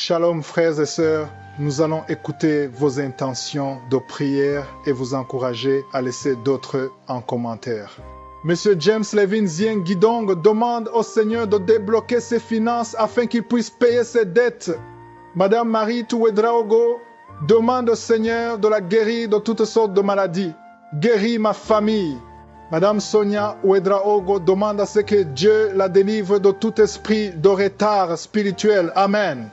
Shalom frères et sœurs, nous allons écouter vos intentions de prière et vous encourager à laisser d'autres en commentaire. Monsieur James Levin Zien Guidong demande au Seigneur de débloquer ses finances afin qu'il puisse payer ses dettes. Madame Marie Touedraogo demande au Seigneur de la guérir de toutes sortes de maladies. Guéris ma famille. Madame Sonia Ouedraogo demande à ce que Dieu la délivre de tout esprit de retard spirituel. Amen.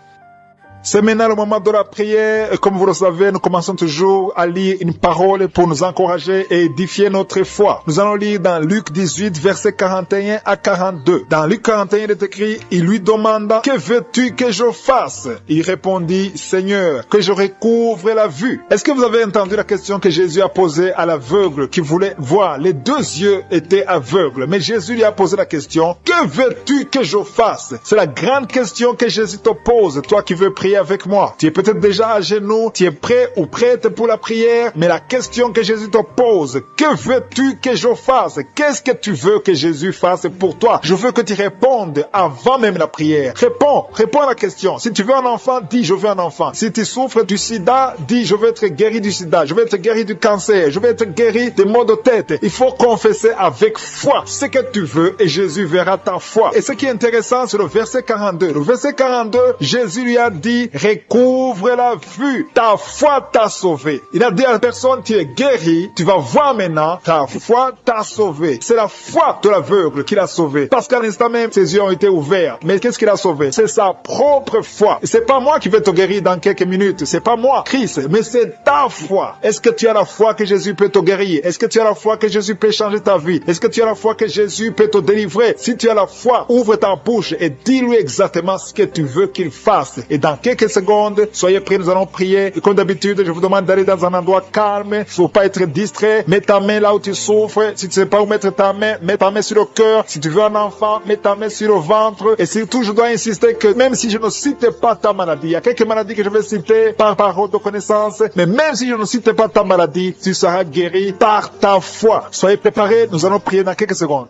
C'est maintenant le moment de la prière. Comme vous le savez, nous commençons toujours à lire une parole pour nous encourager et édifier notre foi. Nous allons lire dans Luc 18, versets 41 à 42. Dans Luc 41, il est écrit, il lui demanda, que veux-tu que je fasse? Il répondit, Seigneur, que je recouvre la vue. Est-ce que vous avez entendu la question que Jésus a posée à l'aveugle qui voulait voir? Les deux yeux étaient aveugles, mais Jésus lui a posé la question, que veux-tu que je fasse? C'est la grande question que Jésus te pose, toi qui veux prier avec moi. Tu es peut-être déjà à genoux, tu es prêt ou prête pour la prière, mais la question que Jésus te pose, que veux-tu que je fasse? Qu'est-ce que tu veux que Jésus fasse pour toi? Je veux que tu répondes avant même la prière. Réponds à la question. Si tu veux un enfant, dis je veux un enfant. Si tu souffres du sida, dis je veux être guéri du sida, je veux être guéri du cancer, je veux être guéri des maux de tête. Il faut confesser avec foi ce que tu veux et Jésus verra ta foi. Et ce qui est intéressant, c'est le verset 42. Le verset 42, Jésus lui a dit, recouvre la vue, ta foi t'a sauvé. Il a dit à la personne, tu es guéri, tu vas voir maintenant, ta foi t'a sauvé. C'est la foi de l'aveugle qui l'a sauvé. Parce qu'à l'instant même, ses yeux ont été ouverts. Mais qu'est-ce qu'il a sauvé? C'est sa propre foi. C'est pas moi qui vais te guérir dans quelques minutes. C'est pas moi, Christ, mais c'est ta foi. Est-ce que tu as la foi que Jésus peut te guérir? Est-ce que tu as la foi que Jésus peut changer ta vie? Est-ce que tu as la foi que Jésus peut te délivrer? Si tu as la foi, ouvre ta bouche et dis-lui exactement ce que tu veux qu'il fasse. Et dans quelques secondes, soyez prêts, nous allons prier. Et comme d'habitude, je vous demande d'aller dans un endroit calme. Il ne faut pas être distrait. Mets ta main là où tu souffres. Si tu ne sais pas où mettre ta main, mets ta main sur le cœur. Si tu veux un enfant, mets ta main sur le ventre. Et surtout, je dois insister que même si je ne cite pas ta maladie, il y a quelques maladies que je vais citer par parole de connaissance, mais même si je ne cite pas ta maladie, tu seras guéri par ta foi. Soyez préparés, nous allons prier dans quelques secondes.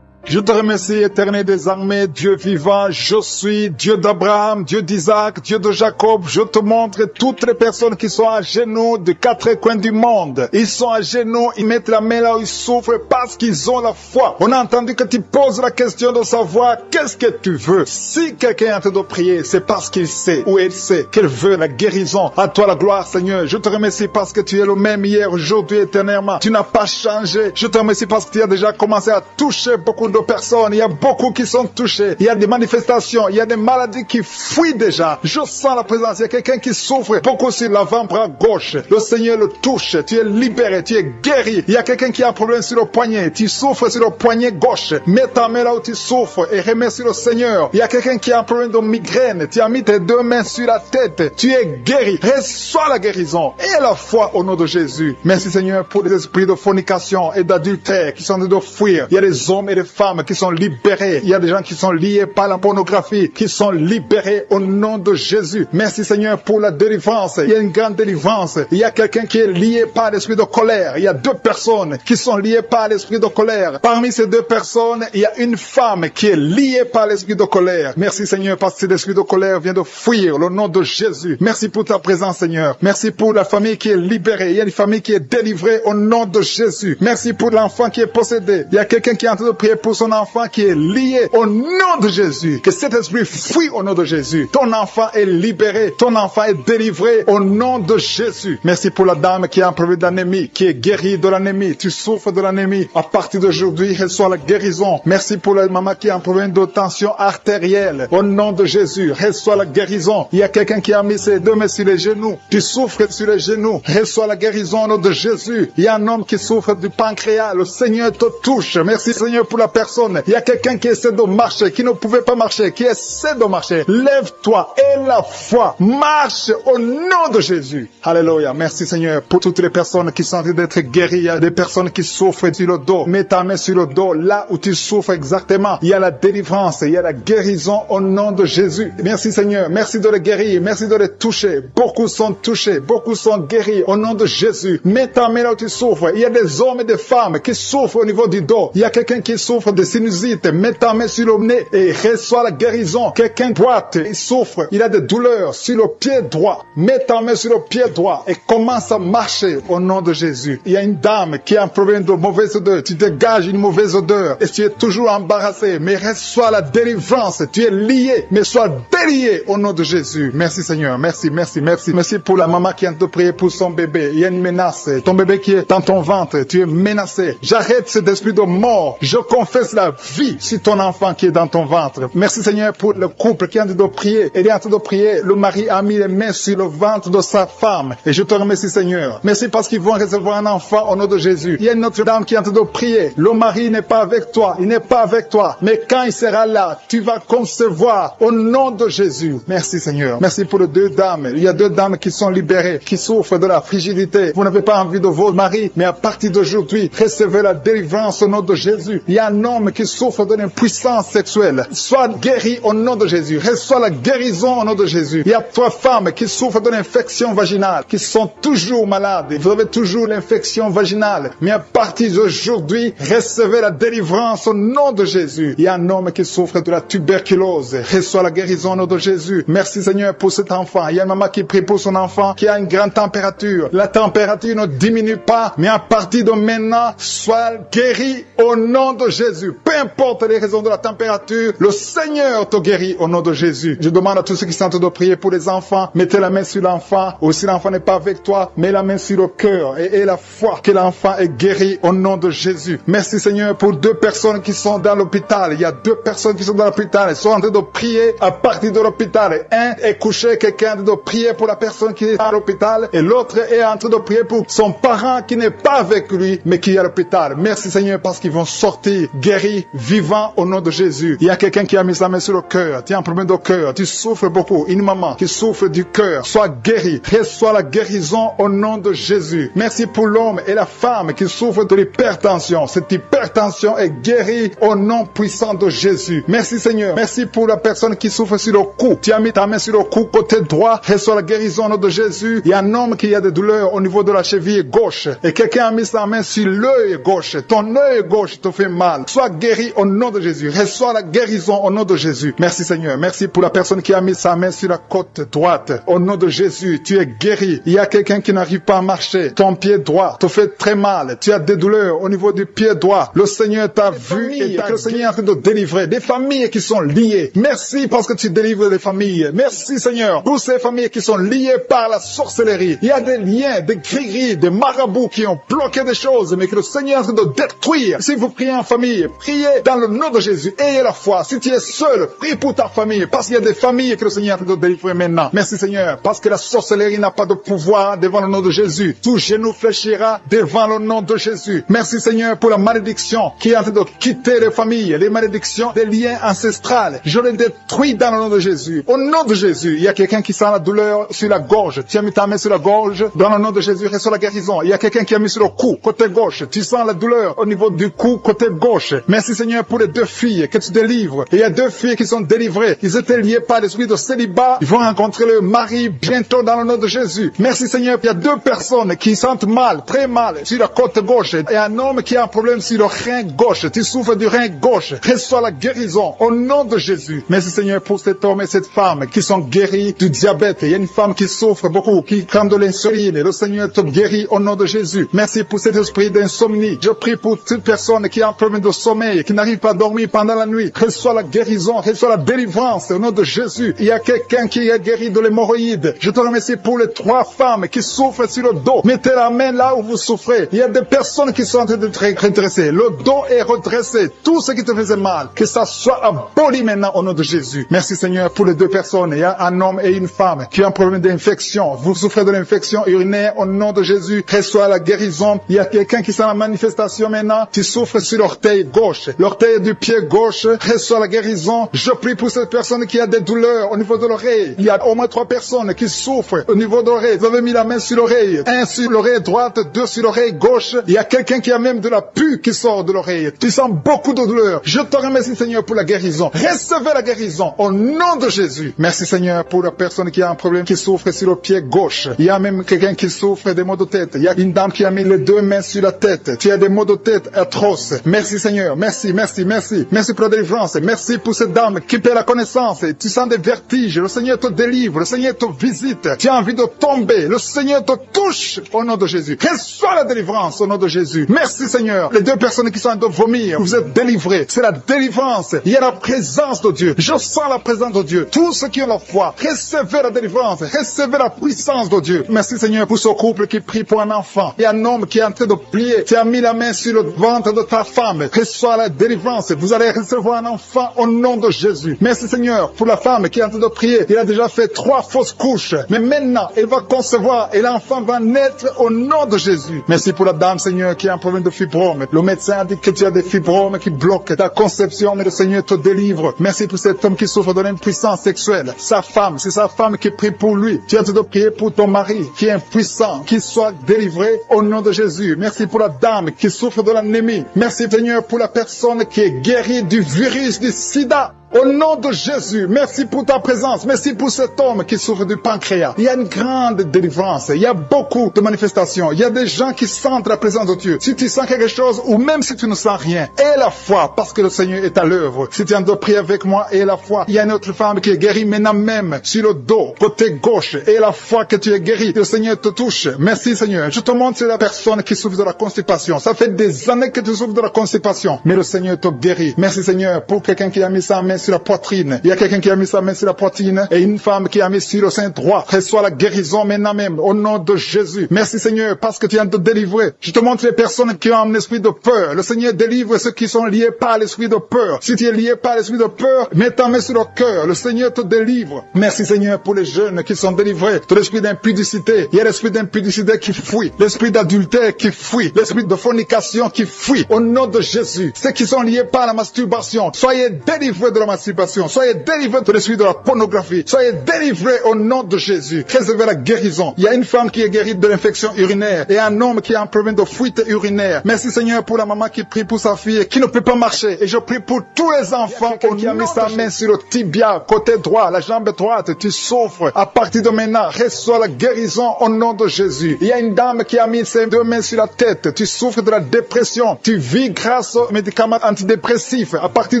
Je te remercie, éternel des armées, Dieu vivant, je suis Dieu d'Abraham, Dieu d'Isaac, Dieu de Jacob. Je te montre toutes les personnes qui sont à genoux de quatre coins du monde. Ils sont à genoux, ils mettent la main là où ils souffrent parce qu'ils ont la foi. On a entendu que tu poses la question de savoir qu'est-ce que tu veux. Si quelqu'un est en train de prier, c'est parce qu'il sait ou elle sait qu'elle veut la guérison. À toi la gloire, Seigneur. Je te remercie parce que tu es le même hier, aujourd'hui, éternellement. Tu n'as pas changé. Je te remercie parce que tu as déjà commencé à toucher beaucoup de personnes, il y a beaucoup qui sont touchés, il y a des manifestations, il y a des maladies qui fuient déjà. Je sens la présence, il y a quelqu'un qui souffre beaucoup sur l'avant-bras gauche. Le Seigneur le touche, tu es libéré, tu es guéri. Il y a quelqu'un qui a un problème sur le poignet, tu souffres sur le poignet gauche. Mets ta main là où tu souffres et remercie le Seigneur. Il y a quelqu'un qui a un problème de migraine, tu as mis tes deux mains sur la tête, tu es guéri. Reçois la guérison et la foi au nom de Jésus. Merci Seigneur pour les esprits de fornication et d'adultère qui sont en train de fuir. Il y a des hommes et des femmes qui sont libérés. Il y a des gens qui sont liés par la pornographie, qui sont libérés au nom de Jésus. Merci Seigneur pour la délivrance. Il y a une grande délivrance. Il y a quelqu'un qui est lié par l'esprit de colère. Il y a deux personnes qui sont liées par l'esprit de colère. Parmi ces deux personnes, il y a une femme qui est liée par l'esprit de colère. Merci Seigneur parce que cet esprit de colère vient de fuir le nom de Jésus. Merci pour ta présence Seigneur. Merci pour la famille qui est libérée. Il y a une famille qui est délivrée au nom de Jésus. Merci pour l'enfant qui est possédé. Il y a quelqu'un qui est en train de prier pour son enfant qui est lié au nom de Jésus. Que cet esprit fuit au nom de Jésus. Ton enfant est libéré. Ton enfant est délivré au nom de Jésus. Merci pour la dame qui a un problème d'anémie, qui est guérie de l'anémie. Tu souffres de l'anémie. À partir d'aujourd'hui, reçois la guérison. Merci pour la maman qui a un problème de tension artérielle. Au nom de Jésus, reçois la guérison. Il y a quelqu'un qui a mis ses deux mains sur les genoux. Tu souffres sur les genoux. Reçois la guérison au nom de Jésus. Il y a un homme qui souffre du pancréas. Le Seigneur te touche. Merci Seigneur pour la personne. Il y a quelqu'un qui essaie de marcher, qui ne pouvait pas marcher, qui essaie de marcher. Lève-toi et la foi marche au nom de Jésus. Alléluia. Merci Seigneur pour toutes les personnes qui sont en train d'être guéries. Il y a des personnes qui souffrent sur le dos. Mets ta main sur le dos, là où tu souffres exactement. Il y a la délivrance, il y a la guérison au nom de Jésus. Merci Seigneur. Merci de les guérir. Merci de les toucher. Beaucoup sont touchés. Beaucoup sont guéris au nom de Jésus. Mets ta main là où tu souffres. Il y a des hommes et des femmes qui souffrent au niveau du dos. Il y a quelqu'un qui souffre de sinusite, mets ta main sur le nez et reçois la guérison. Quelqu'un boite, il souffre, il a des douleurs sur le pied droit. Mets ta main sur le pied droit et commence à marcher au nom de Jésus. Il y a une dame qui a un problème de mauvaise odeur. Tu dégages une mauvaise odeur et tu es toujours embarrassé, mais reçois la délivrance. Tu es lié, mais sois délié au nom de Jésus. Merci Seigneur, merci, merci, merci. Merci pour la maman qui vient de prier pour son bébé. Il y a une menace. Ton bébé qui est dans ton ventre, tu es menacé. J'arrête cet esprit de mort. Je confesse la vie sur ton enfant qui est dans ton ventre. Merci Seigneur pour le couple qui est en train de prier. Il est en train de prier. Le mari a mis les mains sur le ventre de sa femme. Et je te remercie Seigneur. Merci parce qu'ils vont recevoir un enfant au nom de Jésus. Il y a une autre dame qui est en train de prier. Le mari n'est pas avec toi. Il n'est pas avec toi. Mais quand il sera là, tu vas concevoir au nom de Jésus. Merci Seigneur. Merci pour les deux dames. Il y a deux dames qui sont libérées, qui souffrent de la frigidité. Vous n'avez pas envie de votre mari, mais à partir d'aujourd'hui, recevez la délivrance au nom de Jésus. Il y a un homme qui souffre d'une impuissance sexuelle. Sois guéri au nom de Jésus. Reçois la guérison au nom de Jésus. Il y a trois femmes qui souffrent d'une infection vaginale, qui sont toujours malades. Vous avez toujours l'infection vaginale. Mais à partir d'aujourd'hui, recevez la délivrance au nom de Jésus. Il y a un homme qui souffre de la tuberculose. Reçois la guérison au nom de Jésus. Merci Seigneur pour cet enfant. Il y a une maman qui prie pour son enfant qui a une grande température. La température ne diminue pas, mais à partir de maintenant, sois guéri au nom de Jésus. Peu importe les raisons de la température, le Seigneur te guérit au nom de Jésus. Je demande à tous ceux qui sont en train de prier pour les enfants, mettez la main sur l'enfant, ou si l'enfant n'est pas avec toi, mets la main sur le cœur et la foi que l'enfant est guéri au nom de Jésus. Merci Seigneur pour deux personnes qui sont dans l'hôpital. Il y a deux personnes qui sont dans l'hôpital. Ils sont en train de prier à partir de l'hôpital. Un est couché, quelqu'un est en train de prier pour la personne qui est à l'hôpital, et l'autre est en train de prier pour son parent qui n'est pas avec lui, mais qui est à l'hôpital. Merci Seigneur parce qu'ils vont sortir guéris, vivants au nom de Jésus. Il y a quelqu'un qui a mis sa main sur le cœur. Tu as un problème de cœur. Tu souffres beaucoup. Une maman qui souffre du cœur. Sois guéri. Reçois la guérison au nom de Jésus. Merci pour l'homme et la femme qui souffrent de l'hypertension. Cette hypertension est guérie au nom puissant de Jésus. Merci Seigneur. Merci pour la personne qui souffre sur le cou. Tu as mis ta main sur le cou côté droit. Reçois la guérison au nom de Jésus. Il y a un homme qui a des douleurs au niveau de la cheville gauche. Et quelqu'un a mis sa main sur l'œil gauche. Ton œil gauche te fait mal. Sois guéri au nom de Jésus. Reçois la guérison au nom de Jésus. Merci Seigneur. Merci pour la personne qui a mis sa main sur la côte droite. Au nom de Jésus, tu es guéri. Il y a quelqu'un qui n'arrive pas à marcher. Ton pied droit te fait très mal. Tu as des douleurs au niveau du pied droit. Le Seigneur t'a vu et le Seigneur est en train de délivrer des familles qui sont liées. Merci parce que tu délivres les familles. Merci Seigneur pour ces familles qui sont liées par la sorcellerie. Il y a des liens, des grilleries, des marabouts qui ont bloqué des choses, mais que le Seigneur est en train de détruire. Si vous priez en famille, priez dans le nom de Jésus. Ayez la foi. Si tu es seul, prie pour ta famille, parce qu'il y a des familles que le Seigneur est en train de délivrer maintenant. Merci Seigneur, parce que la sorcellerie n'a pas de pouvoir devant le nom de Jésus. Tout genou fléchira devant le nom de Jésus. Merci Seigneur pour la malédiction qui est en train de quitter les familles, les malédictions des liens ancestrales. Je les détruis dans le nom de Jésus. Au nom de Jésus, il y a quelqu'un qui sent la douleur sur la gorge. Tu as mis ta main sur la gorge. Dans le nom de Jésus, reçois la guérison. Il y a quelqu'un qui a mis sur le cou, côté gauche. Tu sens la douleur au niveau du cou, côté gauche. Merci Seigneur pour les deux filles que tu délivres. Et il y a deux filles qui sont délivrées. Ils étaient liés par l'esprit de célibat. Ils vont rencontrer le mari bientôt dans le nom de Jésus. Merci Seigneur. Il y a deux personnes qui sentent mal, très mal, sur la côte gauche. Et un homme qui a un problème sur le rein gauche. Tu souffres du rein gauche. Reçois la guérison au nom de Jésus. Merci Seigneur pour cet homme et cette femme qui sont guéris du diabète. Il y a une femme qui souffre beaucoup, qui prend de l'insuline. Le Seigneur te guérit au nom de Jésus. Merci pour cet esprit d'insomnie. Je prie pour toute personne qui a un problème de sommeil, qui n'arrive pas à dormir pendant la nuit. Reçois la guérison, reçois la délivrance au nom de Jésus. Il y a quelqu'un qui est guéri de l'hémorroïde. Je te remercie pour les trois femmes qui souffrent sur le dos. Mettez la main là où vous souffrez. Il y a des personnes qui sont en train de être redressées. Le dos est redressé. Tout ce qui te faisait mal, que ça soit aboli maintenant au nom de Jésus. Merci Seigneur pour les deux personnes. Il y a un homme et une femme qui ont un problème d'infection. Vous souffrez de l'infection urinaire au nom de Jésus. Reçois la guérison. Il y a quelqu'un qui sent la manifestation maintenant. Tu souffres sur l'orteil gauche. L'orteil du pied gauche. Reçois la guérison. Je prie pour cette personne qui a des douleurs au niveau de l'oreille. Il y a au moins 3 personnes qui souffrent au niveau de l'oreille. Vous avez mis la main sur l'oreille. 1 sur l'oreille droite, 2 sur l'oreille gauche. Il y a quelqu'un qui a même de la pus qui sort de l'oreille. Tu sens beaucoup de douleur. Je te remercie Seigneur pour la guérison. Recevez la guérison au nom de Jésus. Merci Seigneur pour la personne qui a un problème, qui souffre sur le pied gauche. Il y a même quelqu'un qui souffre des maux de tête. Il y a une dame qui a mis les 2 mains sur la tête. Tu as des maux de tête atroces. Merci Seigneur. Seigneur. Merci, merci, merci. Merci pour la délivrance. Merci pour cette dame qui perd la connaissance. Tu sens des vertiges. Le Seigneur te délivre. Le Seigneur te visite. Tu as envie de tomber. Le Seigneur te touche au nom de Jésus. Reçois la délivrance au nom de Jésus. Merci, Seigneur. Les deux personnes qui sont en train de vomir, vous êtes délivrés. C'est la délivrance. Il y a la présence de Dieu. Je sens la présence de Dieu. Tous ceux qui ont la foi, recevez la délivrance. Recevez la puissance de Dieu. Merci, Seigneur, pour ce couple qui prie pour un enfant. Il y a un homme qui est en train de prier. Tu as mis la main sur le ventre de ta femme. Reçois la délivrance. Vous allez recevoir un enfant au nom de Jésus. Merci, Seigneur, pour la femme qui est en train de prier. Il a déjà fait 3 fausses couches. Mais maintenant, elle va concevoir et l'enfant va naître au nom de Jésus. Merci pour la dame, Seigneur, qui a un problème de fibrome. Le médecin a dit que tu as des fibromes qui bloquent ta conception, mais le Seigneur te délivre. Merci pour cet homme qui souffre de l'impuissance sexuelle. Sa femme, c'est sa femme qui prie pour lui. Tu es en train de prier pour ton mari qui est impuissant, qu'il soit délivré au nom de Jésus. Merci pour la dame qui souffre de l'anémie. Merci, Seigneur, pour la personne qui est guérie du virus du sida. Au nom de Jésus, merci pour ta présence. Merci pour cet homme qui souffre du pancréas. Il y a une grande délivrance. Il y a beaucoup de manifestations. Il y a des gens qui sentent la présence de Dieu. Si tu sens quelque chose ou même si tu ne sens rien, aie la foi parce que le Seigneur est à l'œuvre. Si tu es en train de prier avec moi, aie la foi. Il y a une autre femme qui est guérie maintenant même sur le dos, côté gauche. Aie la foi que tu es guéri. Le Seigneur te touche. Merci, Seigneur. Je te montre sur la personne qui souffre de la constipation. Ça fait des années que tu souffres de la constipation, mais le Seigneur te guérit. Merci, Seigneur, pour quelqu'un qui a mis sa main sur la poitrine. Il y a quelqu'un qui a mis sa main sur la poitrine et une femme qui a mis sur le sein droit. Reçois la guérison maintenant même au nom de Jésus. Merci, Seigneur, parce que tu viens de délivrer. Je te montre les personnes qui ont un esprit de peur. Le Seigneur délivre ceux qui sont liés par l'esprit de peur. Si tu es lié par l'esprit de peur, mets ta main sur le cœur. Le Seigneur te délivre. Merci, Seigneur, pour les jeunes qui sont délivrés de l'esprit d'impudicité. Il y a l'esprit d'impudicité qui fuit. L'esprit d'adultère qui fuit. L'esprit de fornication qui fuit. Au nom de Jésus. Ceux qui sont liés par la masturbation, soyez délivrés de la masturbation. Soyez délivrés de l'esprit de la pornographie. Soyez délivrés au nom de Jésus. Recevez la guérison. Il y a une femme qui est guérie de l'infection urinaire et un homme qui a un problème de fuite urinaire. Merci, Seigneur, pour la maman qui prie pour sa fille qui ne peut pas marcher. Et je prie pour tous les enfants qui a mis sa main sur le tibia, côté droit, la jambe droite. Tu souffres. À partir de maintenant, reçois la guérison au nom de Jésus. Il y a une dame qui a mis ses 2 mains sur la tête. Tu souffres de la dépression. Tu vis grâce aux médicaments antidépressifs. À partir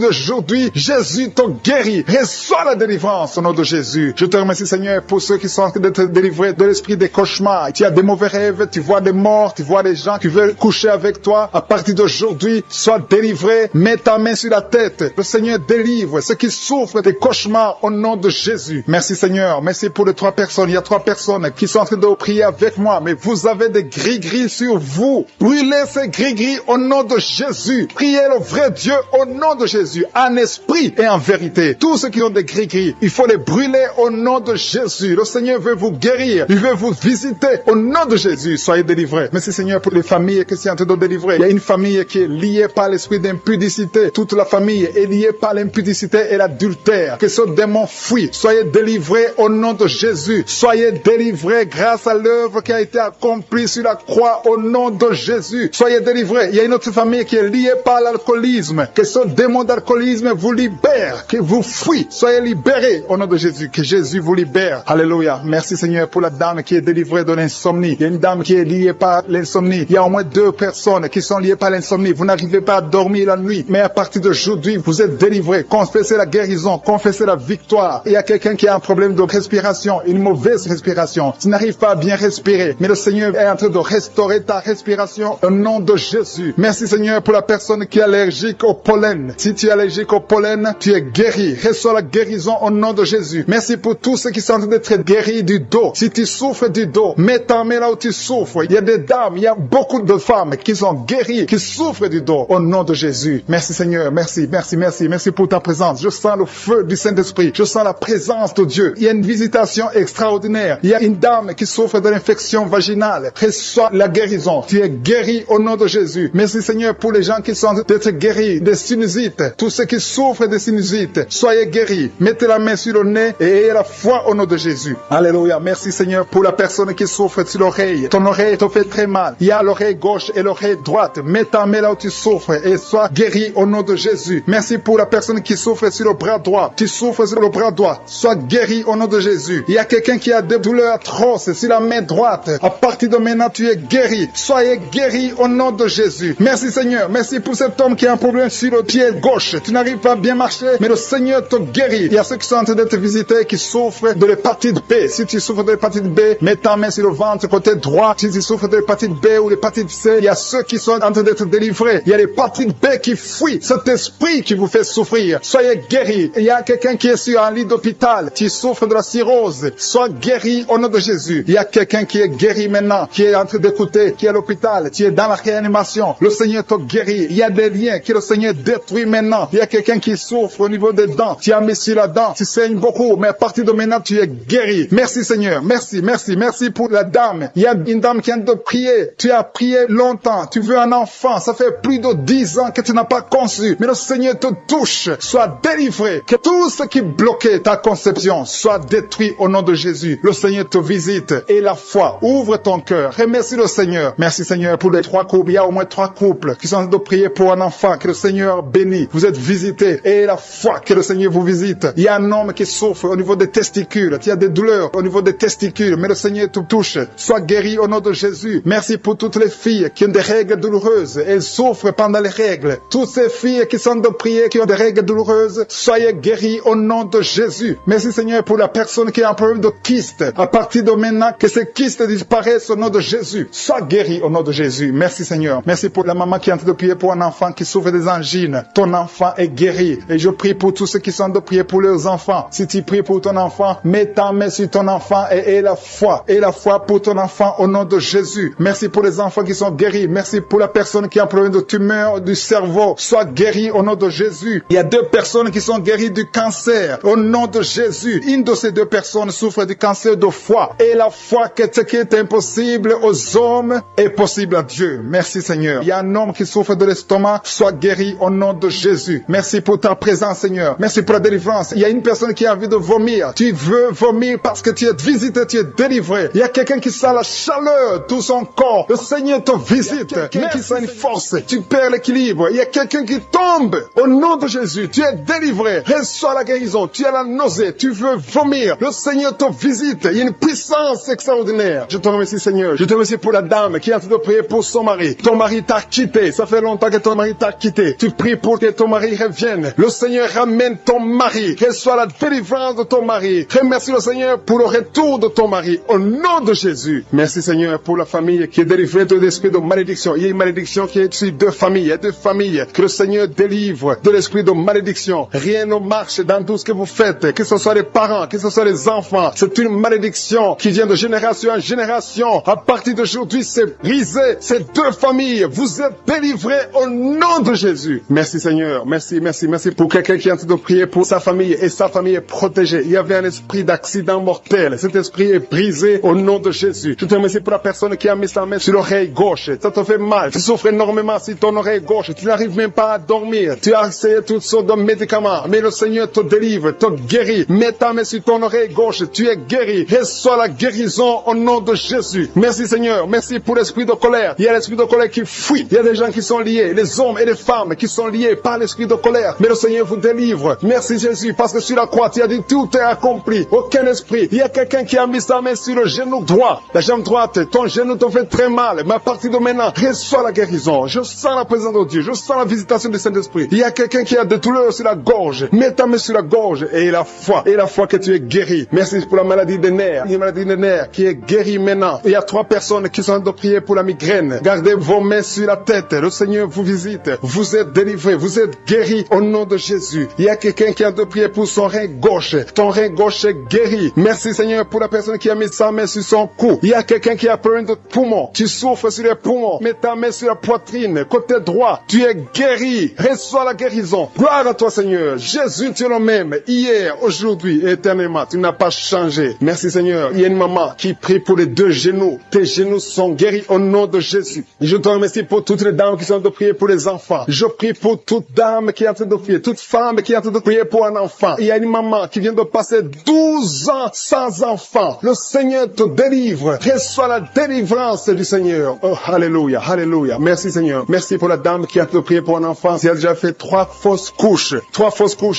d'aujourd'hui, Jésus te guéri. Reçois la délivrance au nom de Jésus. Je te remercie, Seigneur, pour ceux qui sont en train d'être délivrés de l'esprit des cauchemars. Tu as des mauvais rêves, tu vois des morts, tu vois des gens qui veulent coucher avec toi. À partir d'aujourd'hui, sois délivré. Mets ta main sur la tête. Le Seigneur délivre ceux qui souffrent des cauchemars au nom de Jésus. Merci, Seigneur. Merci pour les 3 personnes. Il y a 3 personnes qui sont en train de prier avec moi, mais vous avez des gris-gris sur vous. Brûlez ces gris-gris au nom de Jésus. Priez le vrai Dieu au nom de Jésus, en esprit et en vérité. Tous ceux qui ont des gris-gris, il faut les brûler au nom de Jésus. Le Seigneur veut vous guérir. Il veut vous visiter au nom de Jésus. Soyez délivrés. Merci, Seigneur, pour les familles qui sont en train de délivrer. Il y a une famille qui est liée par l'esprit d'impudicité. Toute la famille est liée par l'impudicité et l'adultère. Que ce démon fuit. Soyez délivrés au nom de Jésus. Soyez délivrés grâce à l'œuvre qui a été accomplie sur la croix au nom de Jésus. Soyez délivrés. Il y a une autre famille qui est liée par l'alcoolisme. Que ce démon d'alcoolisme vous libère. Que vous fuit. Soyez libérés au nom de Jésus. Que Jésus vous libère. Alléluia. Merci, Seigneur, pour la dame qui est délivrée de l'insomnie. Il y a une dame qui est liée par l'insomnie. Il y a au moins 2 personnes qui sont liées par l'insomnie. Vous n'arrivez pas à dormir la nuit. Mais à partir d'aujourd'hui, vous êtes délivrés. Confessez la guérison. Confessez la victoire. Il y a quelqu'un qui a un problème de respiration. Une mauvaise respiration. Tu n'arrives pas à bien respirer. Mais le Seigneur est en train de restaurer ta respiration au nom de Jésus. Merci, Seigneur, pour la personne qui est allergique au pollen. Si tu es allergique au pollen, tu es guéri. Reçois la guérison au nom de Jésus. Merci pour tous ceux qui sont en train d'être guéris du dos. Si tu souffres du dos, mets ta main là où tu souffres. Il y a des dames, il y a beaucoup de femmes qui sont guéries, qui souffrent du dos au nom de Jésus. Merci, Seigneur. Merci, merci, merci. Merci pour ta présence. Je sens le feu du Saint-Esprit. Je sens la présence de Dieu. Il y a une visitation extraordinaire. Il y a une dame qui souffre de l'infection vaginale. Reçois la guérison. Tu es guéri au nom de Jésus. Merci, Seigneur, pour les gens qui sont en train d'être guéris des sinusites. Tous ceux qui souffrent des sinusites sinusite. Soyez guéris. Mettez la main sur le nez et ayez la foi au nom de Jésus. Alléluia. Merci Seigneur pour la personne qui souffre sur l'oreille. Ton oreille te fait très mal. Il y a l'oreille gauche et l'oreille droite. Mets ta main là où tu souffres et sois guéri au nom de Jésus. Merci pour la personne qui souffre sur le bras droit. Tu souffres sur le bras droit. Sois guéri au nom de Jésus. Il y a quelqu'un qui a des douleurs atroces sur la main droite. À partir de maintenant, tu es guéri. Soyez guéri au nom de Jésus. Merci Seigneur. Merci pour cet homme qui a un problème sur le pied gauche. Tu n'arrives pas à bien marcher, mais le Seigneur te guérit. Il y a ceux qui sont en train de te visiter qui souffrent de l'hépatite B. Si tu souffres de l'hépatite B, mets ta main sur le ventre côté droit. Si tu souffres de l'hépatite B ou l'hépatite C, il y a ceux qui sont en train d'être délivrés. Il y a l'hépatite B qui fuit. Cet esprit qui vous fait souffrir. Soyez guéris. Il y a quelqu'un qui est sur un lit d'hôpital. Tu souffres de la cirrhose. Sois guéri au nom de Jésus. Il y a quelqu'un qui est guéri maintenant, qui est en train d'écouter, qui est à l'hôpital. Tu es dans la réanimation. Le Seigneur te guérit. Il y a des liens que le Seigneur détruit maintenant. Il y a quelqu'un qui souffre au niveau des dents. Tu as mis sur la dent. Tu saignes beaucoup, mais à partir de maintenant, tu es guéri. Merci Seigneur. Merci, merci, merci pour la dame. Il y a une dame qui vient de prier. Tu as prié longtemps. Tu veux un enfant. Ça fait plus de 10 ans que tu n'as pas conçu. Mais le Seigneur te touche. Sois délivré. Que tout ce qui bloquait ta conception soit détruit au nom de Jésus. Le Seigneur te visite. Et la foi. Ouvre ton cœur. Remercie le Seigneur. Merci Seigneur pour les 3 couples. Il y a au moins 3 couples qui sont en train de prier pour un enfant. Que le Seigneur bénisse. Vous êtes visités. Et la foi que le Seigneur vous visite. Il y a un homme qui souffre au niveau des testicules. Il y a des douleurs au niveau des testicules. Mais le Seigneur te touche. Sois guéri au nom de Jésus. Merci pour toutes les filles qui ont des règles douloureuses. Elles souffrent pendant les règles. Toutes ces filles qui sont de prier, qui ont des règles douloureuses, soyez guéris au nom de Jésus. Merci Seigneur pour la personne qui a un problème de kyste. À partir de maintenant, que ces kystes disparaissent au nom de Jésus. Sois guéri au nom de Jésus. Merci Seigneur. Merci pour la maman qui est en train de prier pour un enfant qui souffre des angines. Ton enfant est guéri. Et je prie pour tous ceux qui sont en train de prier pour leurs enfants. Si tu pries pour ton enfant, mets ta main sur ton enfant et aie la foi. Aie la foi pour ton enfant au nom de Jésus. Merci pour les enfants qui sont guéris. Merci pour la personne qui a un problème de tumeur du cerveau. Sois guéri au nom de Jésus. Il y a 2 personnes qui sont guéries du cancer au nom de Jésus. Une de ces 2 personnes souffre du cancer de foie. Et la foi que ce qui est impossible aux hommes est possible à Dieu. Merci Seigneur. Il y a un homme qui souffre de l'estomac. Sois guéri au nom de Jésus. Merci pour ta présence Seigneur. Merci pour la délivrance. Il y a une personne qui a envie de vomir. Tu veux vomir parce que tu es visité, tu es délivré. Il y a quelqu'un qui sent la chaleur, tout son corps. Le Seigneur te visite. Mais qui sent une force. Tu perds l'équilibre. Il y a quelqu'un qui tombe. Au nom de Jésus, tu es délivré. Reçois la guérison. Tu as la nausée. Tu veux vomir. Le Seigneur te visite. Il y a une puissance extraordinaire. Je te remercie Seigneur. Je te remercie pour la dame qui est en train de prier pour son mari. Ton mari t'a quitté. Ça fait longtemps que ton mari t'a quitté. Tu pries pour que ton mari revienne. Le Seigneur ramène ton mari. Reçois la délivrance de ton mari. Remercie le Seigneur pour le retour de ton mari. Au nom de Jésus. Merci Seigneur pour la famille qui est délivrée de l'esprit de malédiction. Il y a une malédiction qui est sur 2 familles. Il y a 2 familles que le Seigneur délivre de l'esprit de malédiction. Rien ne marche dans tout ce que vous faites. Que ce soit les parents, que ce soit les enfants. C'est une malédiction qui vient de génération en génération. À partir d'aujourd'hui, c'est brisé. Ces 2 familles, vous êtes délivrés au nom de Jésus. Merci Seigneur. Merci, merci, merci pour quelqu'un qui est en train de prier pour sa famille et sa famille est protégée. Il y avait un esprit d'accident mortel. Cet esprit est brisé au nom de Jésus. Je te remercie pour la personne qui a mis sa main sur l'oreille gauche. Ça te fait mal. Tu souffres énormément sur ton oreille gauche. Tu n'arrives même pas à dormir. Tu as essayé toutes sortes de médicaments. Mais le Seigneur te délivre, te guérit. Mets ta main sur ton oreille gauche. Tu es guéri. Reçois la guérison au nom de Jésus. Merci Seigneur. Merci pour l'esprit de colère. Il y a l'esprit de colère qui fuit. Il y a des gens qui sont liés. Les hommes et les femmes qui sont liés par l'esprit de colère. Mais le Seigneur vous délivre. Merci Jésus. Parce que sur la croix, tu as dit tout est accompli. Aucun esprit. Il y a quelqu'un qui a mis sa main sur le genou droit. La jambe droite. Ton genou te fait très mal. Mais à partir de maintenant, reçois la guérison. Je sens la présence de Dieu. Je sens la visitation du Saint-Esprit. Il y a quelqu'un qui a des douleurs sur la gorge. Mets ta main sur la gorge et la foi. Et la foi que tu es guéri. Merci pour la maladie des nerfs. Une maladie des nerfs qui est guérie maintenant. Il y a 3 personnes qui sont en train de prier pour la migraine. Gardez vos mains sur la tête. Le Seigneur vous visite. Vous êtes délivrés. Vous êtes guéris au nom de Jésus. Il y a quelqu'un qui a de prier pour son rein gauche. Ton rein gauche est guéri. Merci Seigneur pour la personne qui a mis sa main sur son cou. Il y a quelqu'un qui a problème de poumon. Tu souffres sur les poumons. Mets ta main sur la poitrine. Côté droit. Tu es guéri. Reçois la guérison. Gloire à toi Seigneur. Jésus, tu es le même. Hier, aujourd'hui et éternellement. Tu n'as pas changé. Merci Seigneur. Il y a une maman qui prie pour les 2 genoux. Tes genoux sont guéris au nom de Jésus. Je te remercie pour toutes les dames qui sont en train de prier pour les enfants. Je prie pour toute dame qui est en train de prier. Toute femme qui est en train de prier pour un enfant. Il y a une maman qui vient de passer 12 ans sans enfant. Le Seigneur te délivre. Reçois la délivrance du Seigneur. Oh, alléluia, alléluia. Merci Seigneur. Merci pour la dame qui a te prié pour un enfant. Si elle a déjà fait 3 fausses couches.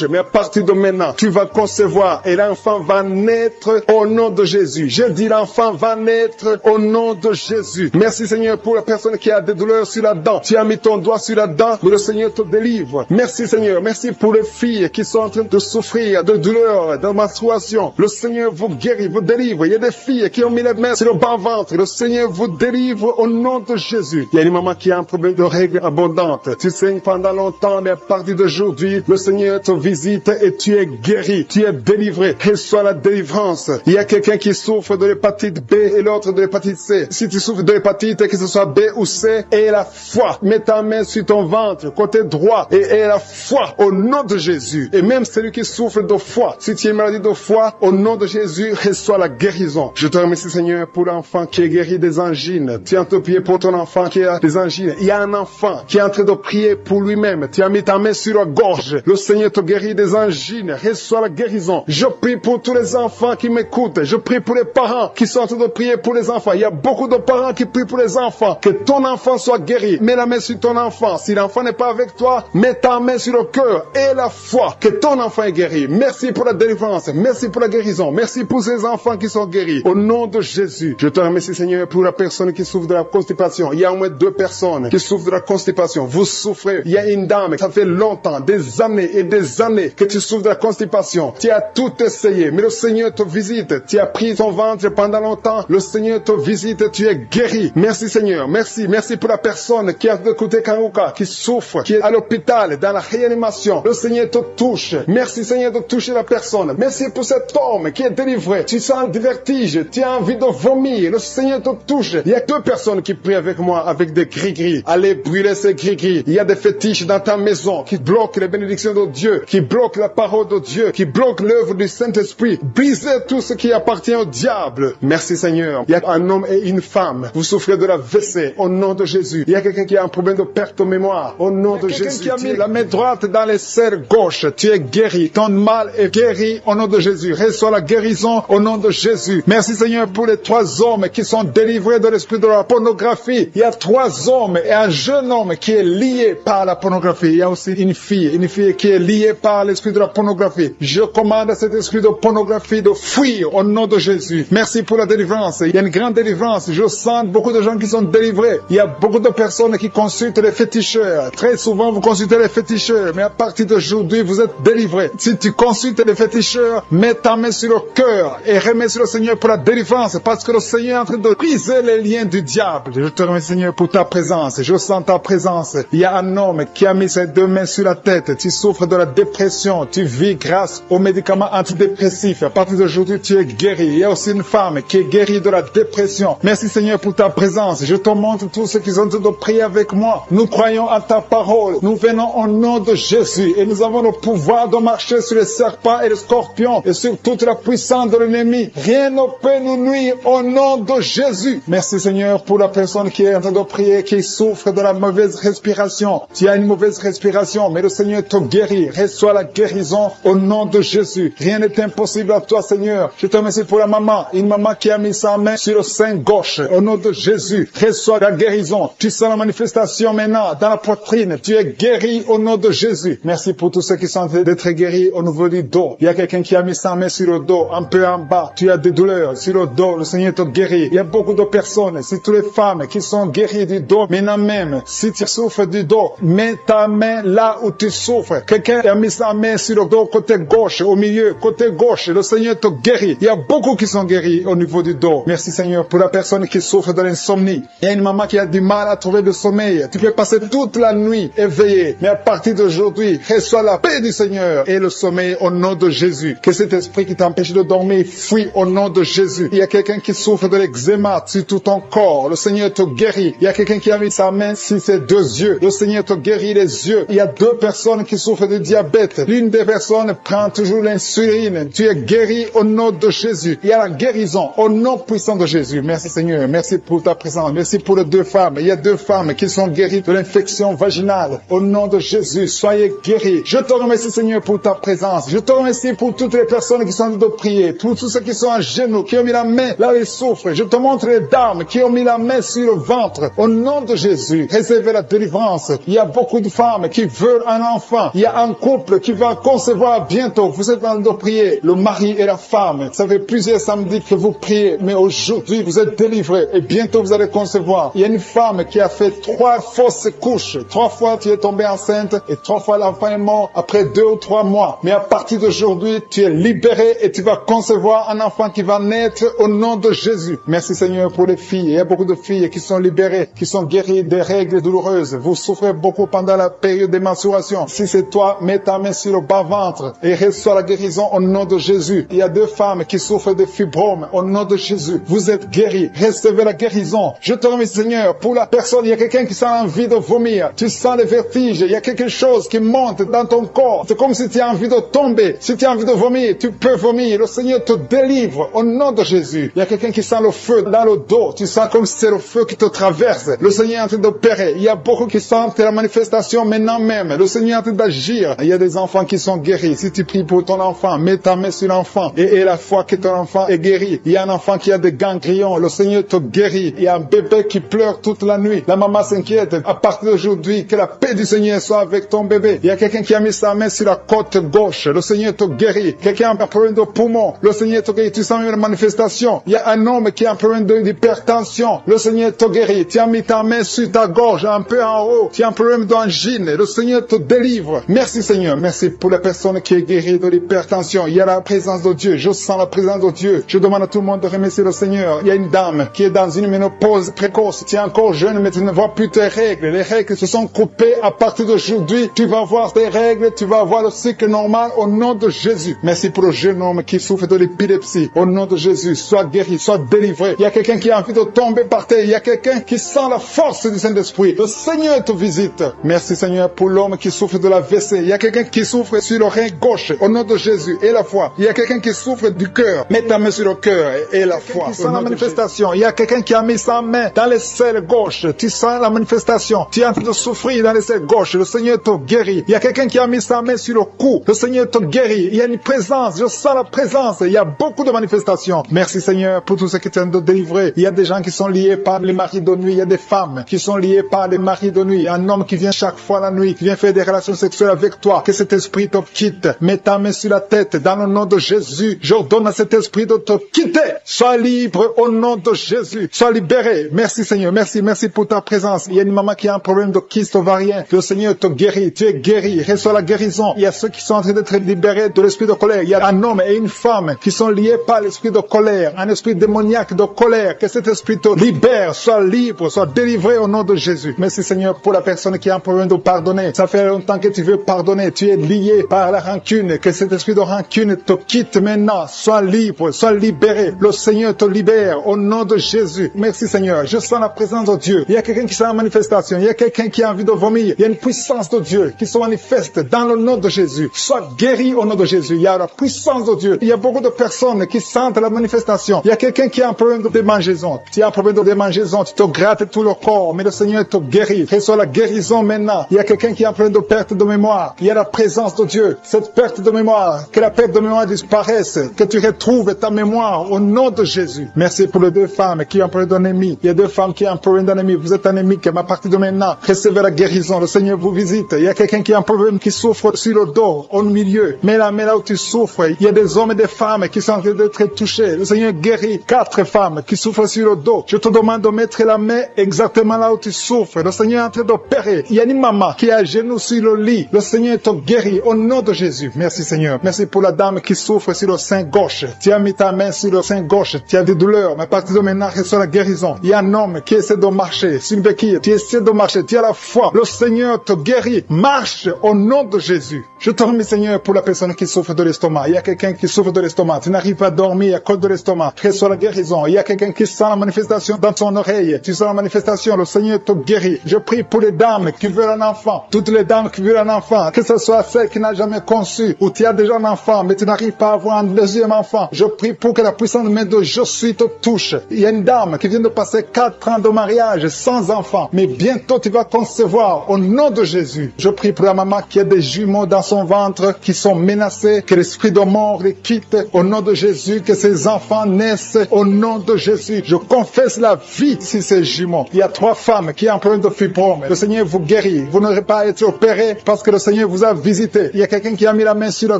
Mais à partir de maintenant, tu vas concevoir et l'enfant va naître au nom de Jésus. Je dis l'enfant va naître au nom de Jésus. Merci Seigneur pour la personne qui a des douleurs sur la dent. Tu as mis ton doigt sur la dent, mais le Seigneur te délivre. Merci Seigneur. Merci pour les filles qui sont en train de souffrir de douleurs, de menstruation. Le Seigneur vous guérit, vous délivre. Il y a des filles qui ont mis les mains sur le bas-ventre. Le Seigneur vous délivre au nom de Jésus. Il y a une maman qui a un problème de règles abondantes. Tu saignes pendant longtemps, mais à partir d'aujourd'hui, le Seigneur te visite et tu es guéri. Tu es délivré. Reçois la délivrance. Il y a quelqu'un qui souffre de l'hépatite B et l'autre de l'hépatite C. Si tu souffres de l'hépatite, que ce soit B ou C, aie la foi. Mets ta main sur ton ventre, côté droit, et aie la foi au nom de Jésus. Et même celui qui souffre de foie, si tu es maladie de foie, au nom de Jésus, reçois la guérison. Je te remercie Seigneur pour l'enfant qui est guéri des angines. Tu es en train de prier pour ton enfant qui a des angines. Il y a un enfant qui est en train de prier pour lui-même. Tu as mis ta main sur la gorge. Le Seigneur te guérit des angines. Reçois la guérison. Je prie pour tous les enfants qui m'écoutent. Je prie pour les parents qui sont en train de prier pour les enfants. Il y a beaucoup de parents qui prient pour les enfants. Que ton enfant soit guéri. Mets la main sur ton enfant. Si l'enfant n'est pas avec toi, mets ta main sur le cœur et la foi que ton enfant est guéri. Merci pour la délivrance. Merci pour la guérison. Merci pour ces enfants qui sont guéris. Au nom de Jésus, je te remercie Seigneur pour la personne qui souffre de la constipation. Il y a au moins 2 personnes qui souffrent de la constipation. Vous souffrez. Il y a une dame, ça fait longtemps, des années et des années que tu souffres de la constipation. Tu as tout essayé, mais le Seigneur te visite. Tu as pris ton ventre pendant longtemps. Le Seigneur te visite. Tu es guéri. Merci Seigneur. Merci. Merci pour la personne qui a écouté Karuka, qui souffre, qui est à l'hôpital, dans la réanimation. Le Seigneur te touche. Merci Seigneur de toucher la personne. Merci pour cet homme qui est délivré. Tu sens le vertige. Tu as envie de vomir. Le Seigneur te touche. Il y a 2 personnes qui prient avec moi avec des gris-gris. Allez brûler ces gris-gris. Il y a des fétiches dans ta maison qui bloquent les bénédictions de Dieu, qui bloquent la parole de Dieu, qui bloquent l'œuvre du Saint-Esprit. Brisez tout ce qui appartient au diable. Merci Seigneur. Il y a un homme et une femme. Vous souffrez de la WC au nom de Jésus. Il y a quelqu'un qui a un problème de perte de mémoire au nom de Jésus. Qui a mis la main droite dans les serres gauche. Tu es guéri. Ton mal est guéri au nom de Jésus. Reçois la guérison au nom de Jésus. Merci Seigneur pour les 3 hommes qui sont délivrés de l'esprit de la pornographie. Il y a 3 hommes et un jeune homme qui est lié par la pornographie. Il y a aussi une fille qui est liée par l'esprit de la pornographie. Je commande à cet esprit de pornographie de fuir au nom de Jésus. Merci pour la délivrance. Il y a une grande délivrance. Je sens beaucoup de gens qui sont délivrés. Il y a beaucoup de personnes qui consultent les féticheurs. Très souvent, vous consultez les féticheurs, mais à partir d'aujourd'hui, vous êtes délivrés. Si tu consultes les féticheurs, mets ta main sur le cœur et remets sur le Seigneur pour la délivrance, parce que le Seigneur est en train de briser les liens du diable. Je te remercie Seigneur pour ta présence. Je sens ta présence. Il y a un homme qui a mis ses 2 mains sur la tête. Tu souffres de la dépression. Tu vis grâce aux médicaments antidépressifs. À partir d'aujourd'hui, tu es guéri. Il y a aussi une femme qui est guérie de la dépression. Merci Seigneur pour ta présence. Je te montre tous ceux qui sont en train de prier avec moi. Nous croyons à ta parole. Nous venons au nom de Jésus et nous avons le pouvoir de marcher sur les serpents et les scorpions et sur toute la puissance de l'ennemi. Rien ne peut nous nuire au nom de Jésus. Merci Seigneur pour la personne qui est en train de prier, qui souffre de la mauvaise respiration. Tu as une mauvaise respiration, mais le Seigneur te guérit. Reçois la guérison au nom de Jésus. Rien n'est impossible à toi Seigneur. Je te remercie pour la maman, une maman qui a mis sa main sur le sein gauche. Au nom de Jésus, reçois la guérison. Tu sens la manifestation maintenant dans la poitrine. Tu es guéri au nom de Jésus. Merci pour tous ceux qui sont en train d'être guéris au niveau du dos. Il y a quelqu'un qui a mis sa main sur le dos, un peu en bas. Tu as des douleurs sur le dos. Le Seigneur te guérit. Il y a beaucoup de personnes, c'est toutes les femmes qui sont guéries du dos. Maintenant même, si tu souffres du dos, mets ta main là où tu souffres. Quelqu'un a mis sa main sur le dos côté gauche, au milieu, côté gauche. Le Seigneur te guérit. Il y a beaucoup qui sont guéris au niveau du dos. Merci Seigneur pour la personne qui souffre de l'insomnie. Il y a une maman qui a du mal à trouver le sommeil. Tu peux passer toute la nuit éveillé. Mais à partir d'aujourd'hui, reçois la paix du Seigneur et le sommeil au nom de Jésus. Que cet esprit esprit qui t'empêche de dormir, fuis au nom de Jésus. Il y a quelqu'un qui souffre de l'eczéma sur tout ton corps. Le Seigneur te guérit. Il y a quelqu'un qui a mis sa main sur ses 2 yeux. Le Seigneur te guérit les yeux. Il y a 2 personnes qui souffrent de diabète. L'une des personnes prend toujours l'insuline. Tu es guéri au nom de Jésus. Il y a la guérison au nom puissant de Jésus. Merci Seigneur. Merci pour ta présence. Merci pour les 2 femmes. Il y a 2 femmes qui sont guéries de l'infection vaginale. Au nom de Jésus, soyez guéris. Je te remercie Seigneur pour ta présence. Je te remercie pour toutes les personnes qui sont en train de prier. Pour tous ceux qui sont à genoux, qui ont mis la main là où ils souffrent. Je te montre les dames qui ont mis la main sur le ventre. Au nom de Jésus, réservez la délivrance. Il y a beaucoup de femmes qui veulent un enfant. Il y a un couple qui va concevoir bientôt. Vous êtes en train de prier. Le mari et la femme. Ça fait plusieurs samedis que vous priez. Mais aujourd'hui, vous êtes délivrés. Et bientôt, vous allez concevoir. Il y a une femme qui a fait 3 fausses couches. 3 fois, tu es tombée enceinte. Et 3 fois, l'enfant est mort après 2 ou 3 mois. Mais à partir d'aujourd'hui, tu es libéré et tu vas concevoir un enfant qui va naître au nom de Jésus. Merci Seigneur pour les filles. Il y a beaucoup de filles qui sont libérées, qui sont guéries des règles douloureuses. Vous souffrez beaucoup pendant la période des mensurations. Si c'est toi, mets ta main sur le bas-ventre et reçois la guérison au nom de Jésus. Il y a 2 femmes qui souffrent de fibromes au nom de Jésus. Vous êtes guéris. Recevez la guérison. Je te remercie Seigneur pour la personne. Il y a quelqu'un qui sent envie de vomir. Tu sens les vertiges. Il y a quelque chose qui monte dans ton corps. C'est comme si tu as envie de tomber. Si tu as envie de vomir, tu peux vomir. Le Seigneur te délivre au nom de Jésus. Il y a quelqu'un qui sent le feu dans le dos. Tu sens comme si c'est le feu qui te traverse. Le Seigneur est en train d'opérer. Il y a beaucoup qui sentent la manifestation maintenant même. Le Seigneur est en train d'agir. Il y a des enfants qui sont guéris. Si tu pries pour ton enfant, mets ta main sur l'enfant et la foi que ton enfant est guéri. Il y a un enfant qui a des ganglions. Le Seigneur te guérit. Il y a un bébé qui pleure toute la nuit. La maman s'inquiète. À partir d'aujourd'hui, que la paix du Seigneur soit avec ton bébé. Il y a quelqu'un qui a mis sa main sur la côte gauche. Le Seigneur te guérit. Quelqu'un a un problème de poumon. Le Seigneur te guérit. Tu sens une manifestation. Il y a un homme qui a un problème d'hypertension. Le Seigneur te guérit. Tu as mis ta main sur ta gorge, un peu en haut. Tu as un problème d'angine. Le Seigneur te délivre. Merci Seigneur. Merci pour la personne qui est guérie de l'hypertension. Il y a la présence de Dieu. Je sens la présence de Dieu. Je demande à tout le monde de remercier le Seigneur. Il y a une dame qui est dans une ménopause précoce. Tu es encore jeune, mais tu ne vois plus tes règles. Les règles se sont coupées. À partir d'aujourd'hui, tu vas voir tes règles. Tu vas avoir le cycle normal au nom de Jésus. Merci pour le jeune homme qui souffre de l'épilepsie. Au nom de Jésus, sois guéri, sois délivré. Il y a quelqu'un qui a envie de tomber par terre. Il y a quelqu'un qui sent la force du Saint-Esprit. Le Seigneur te visite. Merci Seigneur pour l'homme qui souffre de la WC. Il y a quelqu'un qui souffre sur le rein gauche. Au nom de Jésus et la foi. Il y a quelqu'un qui souffre du cœur. Mets ta main sur le cœur et la foi. Tu sens la manifestation. Il y a quelqu'un qui a mis sa main dans les selles gauches. Tu sens la manifestation. Tu es en train de souffrir dans les selles gauches. Le Seigneur te guérit. Il y a quelqu'un qui a mis sa main sur le cou. Le Seigneur te guérit. Il y a une présence. Je sens la présence. Il y a beaucoup de manifestations. Merci Seigneur pour tout ce qui t'aide de délivrer. Il y a des gens qui sont liés par les maris de nuit. Il y a des femmes qui sont liées par les maris de nuit. Un homme qui vient chaque fois la nuit, qui vient faire des relations sexuelles avec toi. Que cet esprit te quitte. Mets ta main sur la tête. Dans le nom de Jésus, j'ordonne à cet esprit de te quitter. Sois libre au nom de Jésus. Sois libéré. Merci Seigneur. Merci pour ta présence. Il y a une maman qui a un problème de kyste ovarien. Le Seigneur te guérit. Tu es guéri. Reçois la guérison. Il y a ceux qui sont en train d'être libérés de l'esprit de colère. Il y a un homme et une femme qui sont liés par l'esprit de colère. Un esprit démoniaque de colère. Que cet esprit te libère. Sois libre. Sois délivré au nom de Jésus. Merci Seigneur pour la personne qui a un problème de pardonner. Ça fait longtemps que tu veux pardonner. Tu es lié par la rancune. Que cet esprit de rancune te quitte maintenant. Sois libre. Sois libéré. Le Seigneur te libère au nom de Jésus. Merci Seigneur. Je sens la présence de Dieu. Il y a quelqu'un qui sent la manifestation. Il y a quelqu'un qui a envie de vomir. Il y a une puissance de Dieu qui se manifeste dans le nom de Jésus. Sois guéri au nom de Jésus. Il y a la puissance de Dieu. Il y a beaucoup de personnes qui sentent la manifestation. Il y a quelqu'un qui a un problème de démangeaison. Tu as un problème de démangeaison. Tu te grattes tout le corps. Mais le Seigneur te guérit. Reçois la guérison maintenant. Il y a quelqu'un qui a un problème de perte de mémoire. Il y a la présence de Dieu. Cette perte de mémoire. Que la perte de mémoire disparaisse. Que tu retrouves ta mémoire au nom de Jésus. Merci pour les 2 femmes qui ont un problème d'anémie. Il y a 2 femmes qui ont un problème d'anémie. Vous êtes anémique. Mais à partir de maintenant, recevez la guérison. Le Seigneur vous visite. Il y a quelqu'un qui a un problème qui souffre sur le dos, au milieu. Mais là où tu souffres, il y a des hommes et des femmes qui sont en train d'être touchés. Le Seigneur guérit 4 femmes qui souffrent sur le dos. Je te demande de mettre la main exactement là où tu souffres. Le Seigneur est en train d'opérer. Il y a une maman qui est à genoux sur le lit. Le Seigneur te guérit au nom de Jésus. Merci Seigneur. Merci pour la dame qui souffre sur le sein gauche. Tu as mis ta main sur le sein gauche. Tu as des douleurs. Mais à partir de maintenant, reçois la guérison. Il y a un homme qui essaie de marcher sur une béquille. Tu essaies de marcher. Tu as la foi. Le Seigneur te guérit. Marche au nom de Jésus. Je te remercie Seigneur pour la personne qui souffre de l'estomac. Il y y a quelqu'un qui souffre de l'estomac. Tu n'arrives pas à dormir à cause de l'estomac. Reçois la guérison. Il y a quelqu'un qui sent la manifestation dans ton oreille. Tu sens la manifestation. Le Seigneur te guérit. Je prie pour les dames qui veulent un enfant. Toutes les dames qui veulent un enfant. Que ce soit celle qui n'a jamais conçu ou tu as déjà un enfant mais tu n'arrives pas à avoir un deuxième enfant. Je prie pour que la puissance main de Je suis te touche. Il y a une dame qui vient de passer 4 ans de mariage sans enfant. Mais bientôt tu vas concevoir au nom de Jésus. Je prie pour la maman qui a des jumeaux dans son ventre qui sont menacés. Que l'esprit de mort les quitte au nom de Jésus. Que ces enfants naissent au nom de Jésus. Je confesse la vie sur ces jumeaux. Il y a 3 femmes qui ont un problème de fibrome. Le Seigneur vous guérit. Vous n'aurez pas à être opéré parce que le Seigneur vous a visité. Il y a quelqu'un qui a mis la main sur la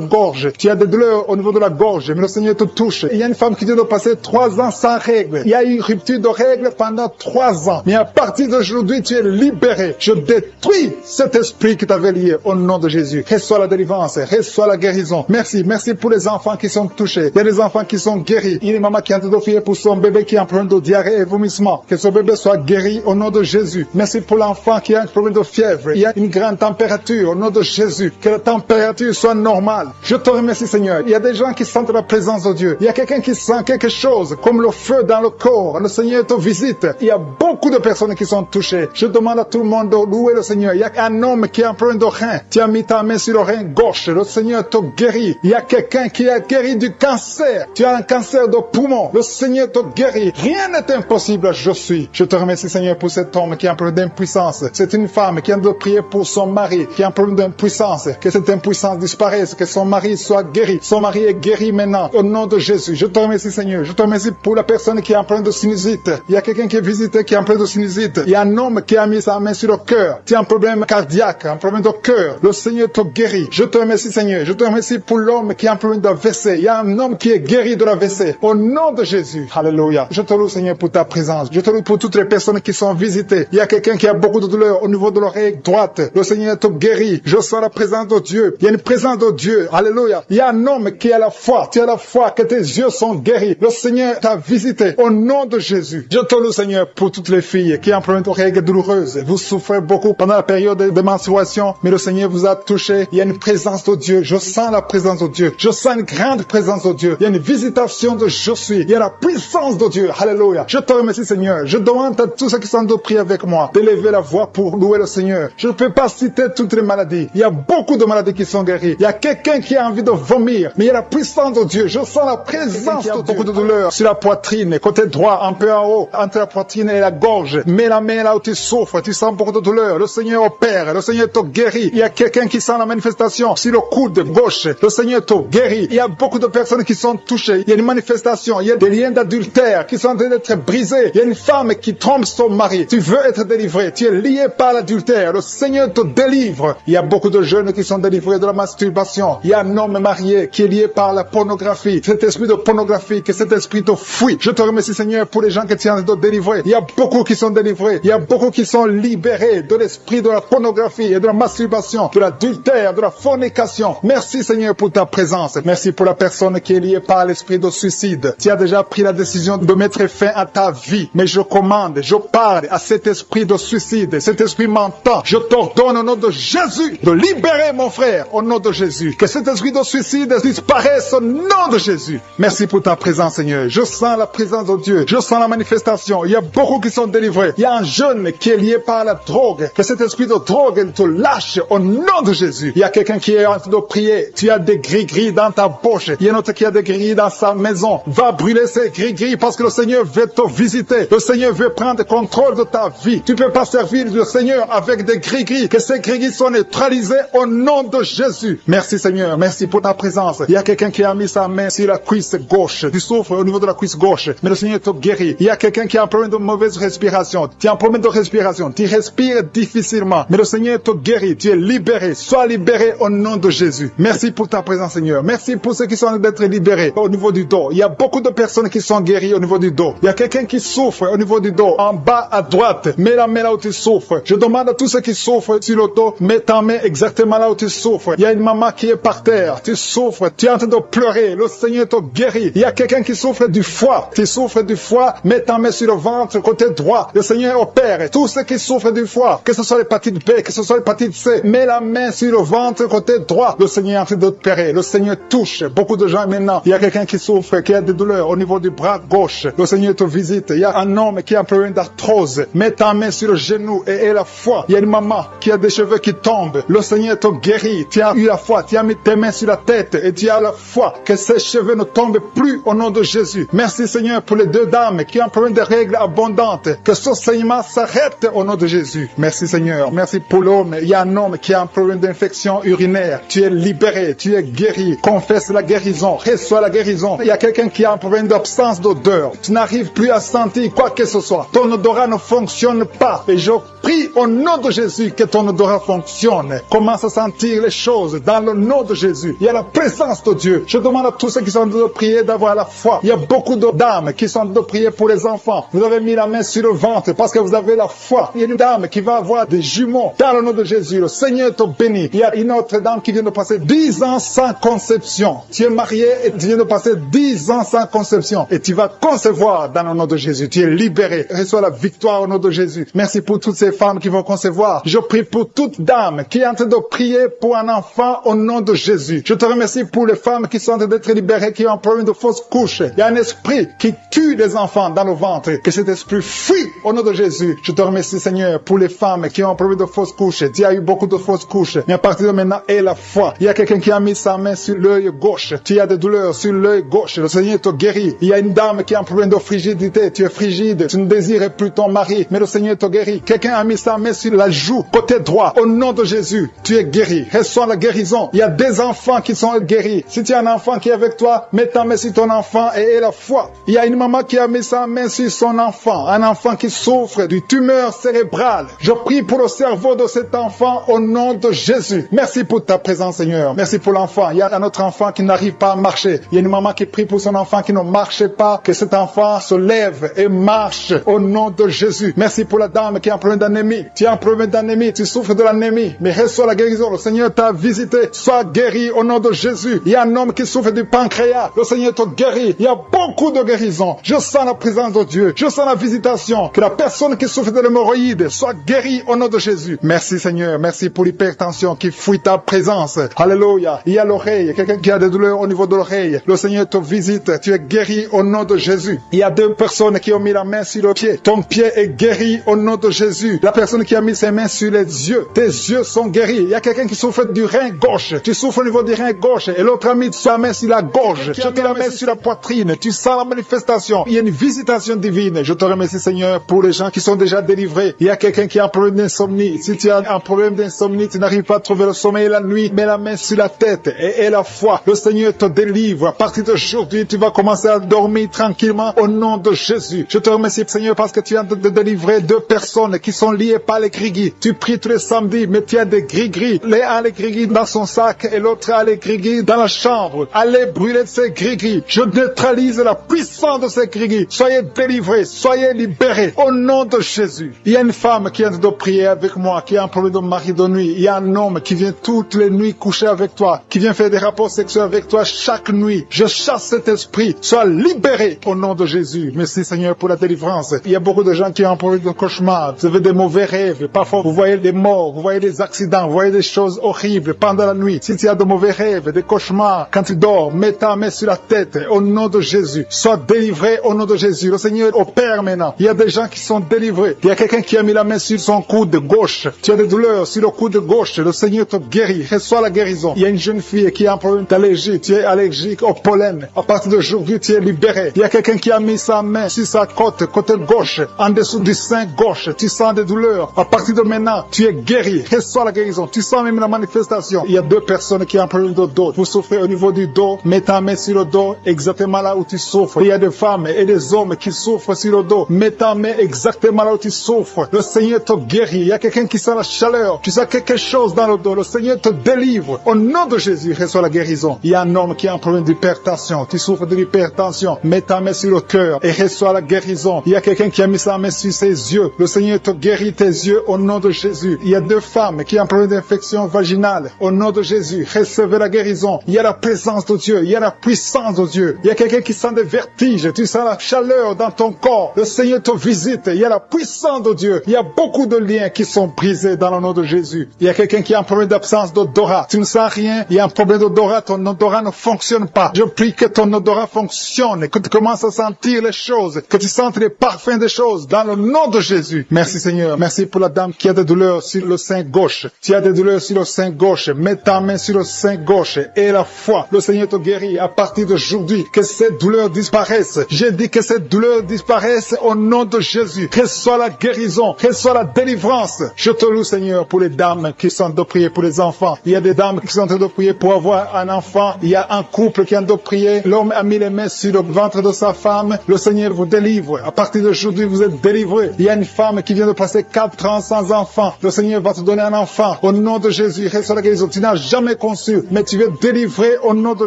gorge. Tu as des douleurs au niveau de la gorge, mais le Seigneur te touche. Il y a une femme qui vient de passer 3 ans sans règles. Il y a eu une rupture de règles pendant 3 ans. Mais à partir d'aujourd'hui, tu es libéré. Je détruis cet esprit qui t'avait lié au nom de Jésus. Reçois la délivrance, reçois la guérison. Merci, merci pour les enfants qui sont touchés. Il y a des enfants qui sont guéris. Il y a une maman qui est en train d'offrir pour son bébé qui a un problème de diarrhée et vomissement. Que son bébé soit guéri au nom de Jésus. Merci pour l'enfant qui a un problème de fièvre. Il y a une grande température au nom de Jésus. Que la température soit normale. Je te remercie, Seigneur. Il y a des gens qui sentent la présence de Dieu. Il y a quelqu'un qui sent quelque chose comme le feu dans le corps. Le Seigneur te visite. Il y a beaucoup de personnes qui sont touchées. Je demande à tout le monde de louer le Seigneur. Il y a un homme qui a un problème de rein. Tu as mis ta main sur le rein gauche. Le Seigneur te guérit. Il y a quelqu'un qui a guéri du cancer. Tu as un cancer de poumon. Le Seigneur te guérit. Rien n'est impossible. Je suis. Je te remercie, Seigneur, pour cet homme qui a un problème d'impuissance. C'est une femme qui a de prier pour son mari qui a un problème d'impuissance. Que cette impuissance disparaisse. Que son mari soit guéri. Son mari est guéri maintenant. Au nom de Jésus. Je te remercie, Seigneur. Je te remercie pour la personne qui a un problème de sinusite. Il y a quelqu'un qui est visité qui a un problème de sinusite. Il y a un homme qui a mis sa main sur le cœur. Tu as un problème cardiaque, un problème de cœur. Le Seigneur te guérit. Je te remercie, Seigneur. Je te remercie pour l'homme qui a un problème d'AVC. Il y a un homme qui est guéri de l'AVC. Au nom de Jésus. Alléluia. Je te loue, Seigneur, pour ta présence. Je te loue pour toutes les personnes qui sont visitées. Il y a quelqu'un qui a beaucoup de douleur au niveau de l'oreille droite. Le Seigneur te guérit. Je sens la présence de Dieu. Il y a une présence de Dieu. Alléluia. Il y a un homme qui a la foi. Tu as la foi que tes yeux sont guéris. Le Seigneur t'a visité. Au nom de Jésus. Je te loue, Seigneur, pour toutes les filles qui ont un problème de règles douloureuses. Vous souffrez beaucoup pendant la période de menstruation, mais le Seigneur vous a touché. Il y a une présence de Dieu. Je sens la présence de Dieu. Je sens une grande présence de Dieu. Il y a une visitation de Je suis. Il y a la puissance de Dieu. Alléluia. Je te remercie, Seigneur. Je demande à tous ceux qui sont de prier avec moi d'élever la voix pour louer le Seigneur. Je ne peux pas citer toutes les maladies. Il y a beaucoup de maladies qui sont guéries. Il y a quelqu'un qui a envie de vomir, mais il y a la puissance de Dieu. Je sens la présence de Dieu. Beaucoup de douleur sur la poitrine, côté droit, un peu en haut, entre la poitrine et la gorge. Mets la main là où tu souffres. Tu sens beaucoup de douleur. Le Seigneur opère. Le Seigneur te guérit. Il y a quelqu'un qui sent la manifestation sur le coude gauche. Le Seigneur te guérit. Il y a beaucoup de personnes qui sont touchées. Il y a une manifestation. Il y a des liens d'adultère qui sont en train d'être brisés. Il y a une femme qui trompe son mari. Tu veux être délivré. Tu es lié par l'adultère. Le Seigneur te délivre. Il y a beaucoup de jeunes qui sont délivrés de la masturbation. Il y a un homme marié qui est lié par la pornographie. Cet esprit de pornographie, que cet esprit te fuit. Je te remercie, Seigneur, pour les gens que tu es en train de délivrer. Il y a beaucoup qui sont délivrés. Il y a beaucoup qui sont libérés de l'esprit de la pornographie et de la masturbation, de l'adultère, de la fornication. Merci, Seigneur, pour ta présence. Merci pour la personne qui est liée par l'esprit de suicide. Tu as déjà pris la décision de mettre fin à ta vie. Mais je commande, je parle à cet esprit de suicide, cet esprit mentant. Je t'ordonne au nom de Jésus de libérer mon frère au nom de Jésus. Que cet esprit de suicide disparaisse au nom de Jésus. Merci pour ta présence, Seigneur. Je sens la présence de Dieu. Je sens la manifestation. Il y a beaucoup qui sont délivrés. Il y a un jeune qui est lié par la drogue. Que cet esprit de drogue te lâche au nom de Jésus. Il y a quelqu'un qui est en train de prier. Tu as des gris-gris dans ta bouche. Il y a un autre qui a des gris-gris dans sa maison. Va brûler ces gris-gris parce que le Seigneur veut te visiter. Le Seigneur veut prendre contrôle de ta vie. Tu ne peux pas servir le Seigneur avec des gris-gris. Que ces gris-gris soient neutralisés au nom de Jésus. Merci, Seigneur. Merci pour ta présence. Il y a quelqu'un qui a mis sa main sur la cuisse gauche. Tu souffres au niveau de la cuisse gauche. Mais le Seigneur te guérit. Il y a quelqu'un qui a un problème de mauvaise respiration. Tu as un problème de respiration. Tu respires difficilement. Mais le Seigneur te guérit. Tu es libéré. Sois libéré au nom de Jésus. Merci pour ta présence, Seigneur. Merci pour ceux qui sont en train d'être libérés au niveau du dos. Il y a beaucoup de personnes qui sont guéries au niveau du dos. Il y a quelqu'un qui souffre au niveau du dos. En bas à droite. Mets la main là où tu souffres. Je demande à tous ceux qui souffrent sur le dos. Mets ta main exactement là où tu souffres. Il y a une maman qui est par terre. Tu souffres. Tu es en train de pleurer. Le Seigneur te guérit. Il y a quelqu'un qui souffre du foie. Tu souffres du foie. Mets ta main sur le ventre côté droit. Le Seigneur opère. Tous ceux qui souffrent du foie, que ce soit l'hépatite B, que ce soit l'hépatite C, mets la main sur le ventre côté droit. Le Seigneur est en train d'opérer. Le Seigneur Seigneur touche beaucoup de gens maintenant. Il y a quelqu'un qui souffre, qui a des douleurs au niveau du bras gauche. Le Seigneur te visite. Il y a un homme qui a un problème d'arthrose. Mets ta main sur le genou et aie la foi. Il y a une maman qui a des cheveux qui tombent. Le Seigneur te guérit. Tu as eu la foi. Tu as mis tes mains sur la tête et tu as la foi que ces cheveux ne tombent plus au nom de Jésus. Merci Seigneur pour les deux dames qui ont un problème de règles abondantes. Que ce saignement s'arrête au nom de Jésus. Merci Seigneur. Merci pour l'homme. Il y a un homme qui a un problème d'infection urinaire. Tu es libéré. Tu es guéri. Confesse la guérison. Reçois la guérison. Il y a quelqu'un qui a un problème d'absence d'odeur. Tu n'arrives plus à sentir quoi que ce soit. Ton odorat ne fonctionne pas. Et je prie au nom de Jésus que ton odorat fonctionne. Commence à sentir les choses dans le nom de Jésus. Il y a la présence de Dieu. Je demande à tous ceux qui sont en train de prier d'avoir la foi. Il y a beaucoup de dames qui sont en train de prier pour les enfants. Vous avez mis la main sur le ventre parce que vous avez la foi. Il y a une dame qui va avoir des jumeaux dans le nom de Jésus. Le Seigneur te bénit. Il y a une autre dame qui vient de passer 10 ans sans conception. Tu es marié et tu viens de passer 10 ans sans conception. Et tu vas concevoir dans le nom de Jésus. Tu es libéré. Reçois la victoire au nom de Jésus. Merci pour toutes ces femmes qui vont concevoir. Je prie pour toute dame qui est en train de prier pour un enfant au nom de Jésus. Je te remercie pour les femmes qui sont en train d'être libérées, qui ont un problème de fausse couche. Il y a un esprit qui tue les enfants dans le ventre. Que cet esprit fuit au nom de Jésus. Je te remercie Seigneur pour les femmes qui ont un problème de fausse couche. Tu as eu beaucoup de fausses couches. Mais à partir de maintenant, aie la foi. Il y a quelqu'un qui a mis sa main sur l'œil gauche. Tu as des douleurs sur l'œil gauche. Le Seigneur te guérit. Il y a une dame qui a un problème de frigidité. Tu es frigide. Tu ne désires plus ton mari. Mais le Seigneur te guérit. Quelqu'un a mis sa main sur la joue, côté droit. Au nom de Jésus, tu es guéri. Reçois la guérison. Il y a des enfants qui sont guéris. Si tu as un enfant qui est avec toi, mets ta main sur ton enfant et aie la foi. Il y a une maman qui a mis sa main sur son enfant. Un enfant qui souffre d'une tumeur cérébrale. Je prie pour le cerveau de cet enfant au nom de Jésus. Merci pour ta présence, Seigneur. Merci pour l'enfant. Il y a un autre enfant qui n'arrive pas à marcher. Il y a une maman qui prie pour son enfant qui ne marche pas. Que cet enfant se lève et marche au nom de Jésus. Merci pour la dame qui a un problème d'anémie. Tu as un problème d'anémie. Tu souffres de l'anémie. Mais reçois la guérison. Le Seigneur t'a visité. Sois guéri au nom de Jésus. Il y a un homme qui souffre du pancréas. Le Seigneur te guérit. Il y a beaucoup de guérisons. Je sens la présence de Dieu. Je sens la visitation. Que la personne qui souffre de l'hémorroïde soit guérie au nom de Jésus. Merci Seigneur. Merci pour l'hypertension qui fuit ta présence. Alléluia. Il y a l'oreille. Quelqu'un qui a des douleurs au niveau de l'oreille. Le Seigneur te visite. Tu es guéri au nom de Jésus. Il y a deux personnes qui ont mis la main sur le pied. Ton pied est guéri au nom de Jésus. La personne qui a mis ses mains sur les yeux. Tes yeux sont guéris. Il y a quelqu'un qui souffre du rein gauche. Tu souffres au niveau du rein gauche. Et l'autre a mis sa main sur la gorge. Tu as mis la main sur la poitrine. Tu sens la manifestation. Il y a une visitation divine. Je te remercie Seigneur pour les gens qui sont déjà délivrés. Il y a quelqu'un qui a un problème d'insomnie. Si tu as un problème d'insomnie, tu n'arrives pas à trouver le sommeil la nuit, mets la main sur la tête et aie la foi. Le Seigneur te délivre. À partir d'aujourd'hui, tu vas commencer à dormir tranquillement au nom de Jésus. Je te remercie Seigneur parce que tu es en train de délivrer deux personnes qui sont liées par les gris-gris. Tu pries tous les samedis, mais tu as des gris-gris. L'un a les gris-gris dans son sac et l'autre a les gris-gris dans la chambre. Allez brûler ces gris-gris. Je neutralise la puissance de ces gris-gris. Soyez délivrés, soyez libérés au nom de Jésus. Il y a une femme qui est en train de prier avec moi, qui a un problème de mari de nuit. Il y a un homme qui vient toutes les nuits coucher avec toi, qui vient faire des rapports sexuels avec toi chaque nuit. Je chasse cet esprit. Sois libéré au nom de Jésus. Merci Seigneur pour la délivrance. Il y a beaucoup de gens qui ont un problème de cauchemar. Vous avez des mauvais rêves. Parfois vous voyez des morts, vous voyez des accidents, vous voyez des choses horribles pendant la nuit. Si tu as de mauvais rêves, des cauchemars, quand tu dors, mets ta main sur la tête au nom de Jésus. Sois délivré au nom de Jésus. Le Seigneur opère maintenant. Il y a des gens qui sont délivrés. Il y a quelqu'un qui a mis la main sur son coude gauche. Tu as des douleurs sur le coude gauche. Le Seigneur te guérit. Reçois la guérison. Il y a une jeune fille qui a un problème d'allergie. Tu es allergique au pollen. À partir d'aujourd'hui, tu es libéré. Il y a quelqu'un qui a mis sa main sur sa côte, côté gauche, en dessous du sein gauche. Tu sens des douleurs. À partir de maintenant, tu es guéri. Reçois la guérison. Tu sens même la manifestation. Il y a deux personnes qui ont un problème de dos. Vous souffrez au niveau du dos. Mets ta main sur le dos, exactement là où tu souffres. Il y a des femmes et des hommes qui souffrent sur le dos. Mets ta main exactement là où tu souffres. Le Seigneur te guérit. Il y a quelqu'un qui sent la chaleur. Tu sens quelque chose dans le dos. Le Seigneur te délivre. Au nom de Jésus, reçois la guérison. Il y a un homme qui a un problème d'hypertension. Tu souffres de l'hypertension. Mets ta main sur le cœur et reçois la guérison. Il y a quelqu'un qui a mis sa main sur ses yeux. Le Seigneur te guérit tes yeux au nom de Jésus. Il y a deux femmes qui ont un problème d'infection vaginale. Au nom de Jésus, recevez la guérison. Il y a la présence de Dieu. Il y a la puissance de Dieu. Il y a quelqu'un qui sent des vertiges. Tu sens la chaleur dans ton corps. Le Seigneur te visite. Il y a la puissance de Dieu. Il y a beaucoup de liens qui sont brisés dans le nom de Jésus. Il y a quelqu'un qui a un problème d'absence d'odorat. Tu ne sens rien. Il y a un problème d'odorat ton odorat ne fonctionne pas. Je prie que ton odorat fonctionne, que tu commences à sentir les choses, que tu sentes les parfums des choses, dans le nom de Jésus. Merci Seigneur, merci pour la dame qui a des douleurs sur le sein gauche. Tu as des douleurs sur le sein gauche, mets ta main sur le sein gauche et la foi. Le Seigneur te guérit à partir d'aujourd'hui, que ces douleurs disparaissent. J'ai dit que ces douleurs disparaissent au nom de Jésus. Reçois la guérison, reçois la délivrance. Je te loue Seigneur pour les dames qui sont en train de prier pour les enfants. Il y a des dames qui sont en train de prier pour avoir un enfant. Il y a un couple qui est en train de prier. L'homme a mis les mains sur le ventre de sa femme. Le Seigneur vous délivre. À partir d'aujourd'hui, vous êtes délivrés. Il y a une femme qui vient de passer 4 ans sans enfant. Le Seigneur va te donner un enfant. Au nom de Jésus, reçois la guérison. Tu n'as jamais conçu, mais tu es délivré au nom de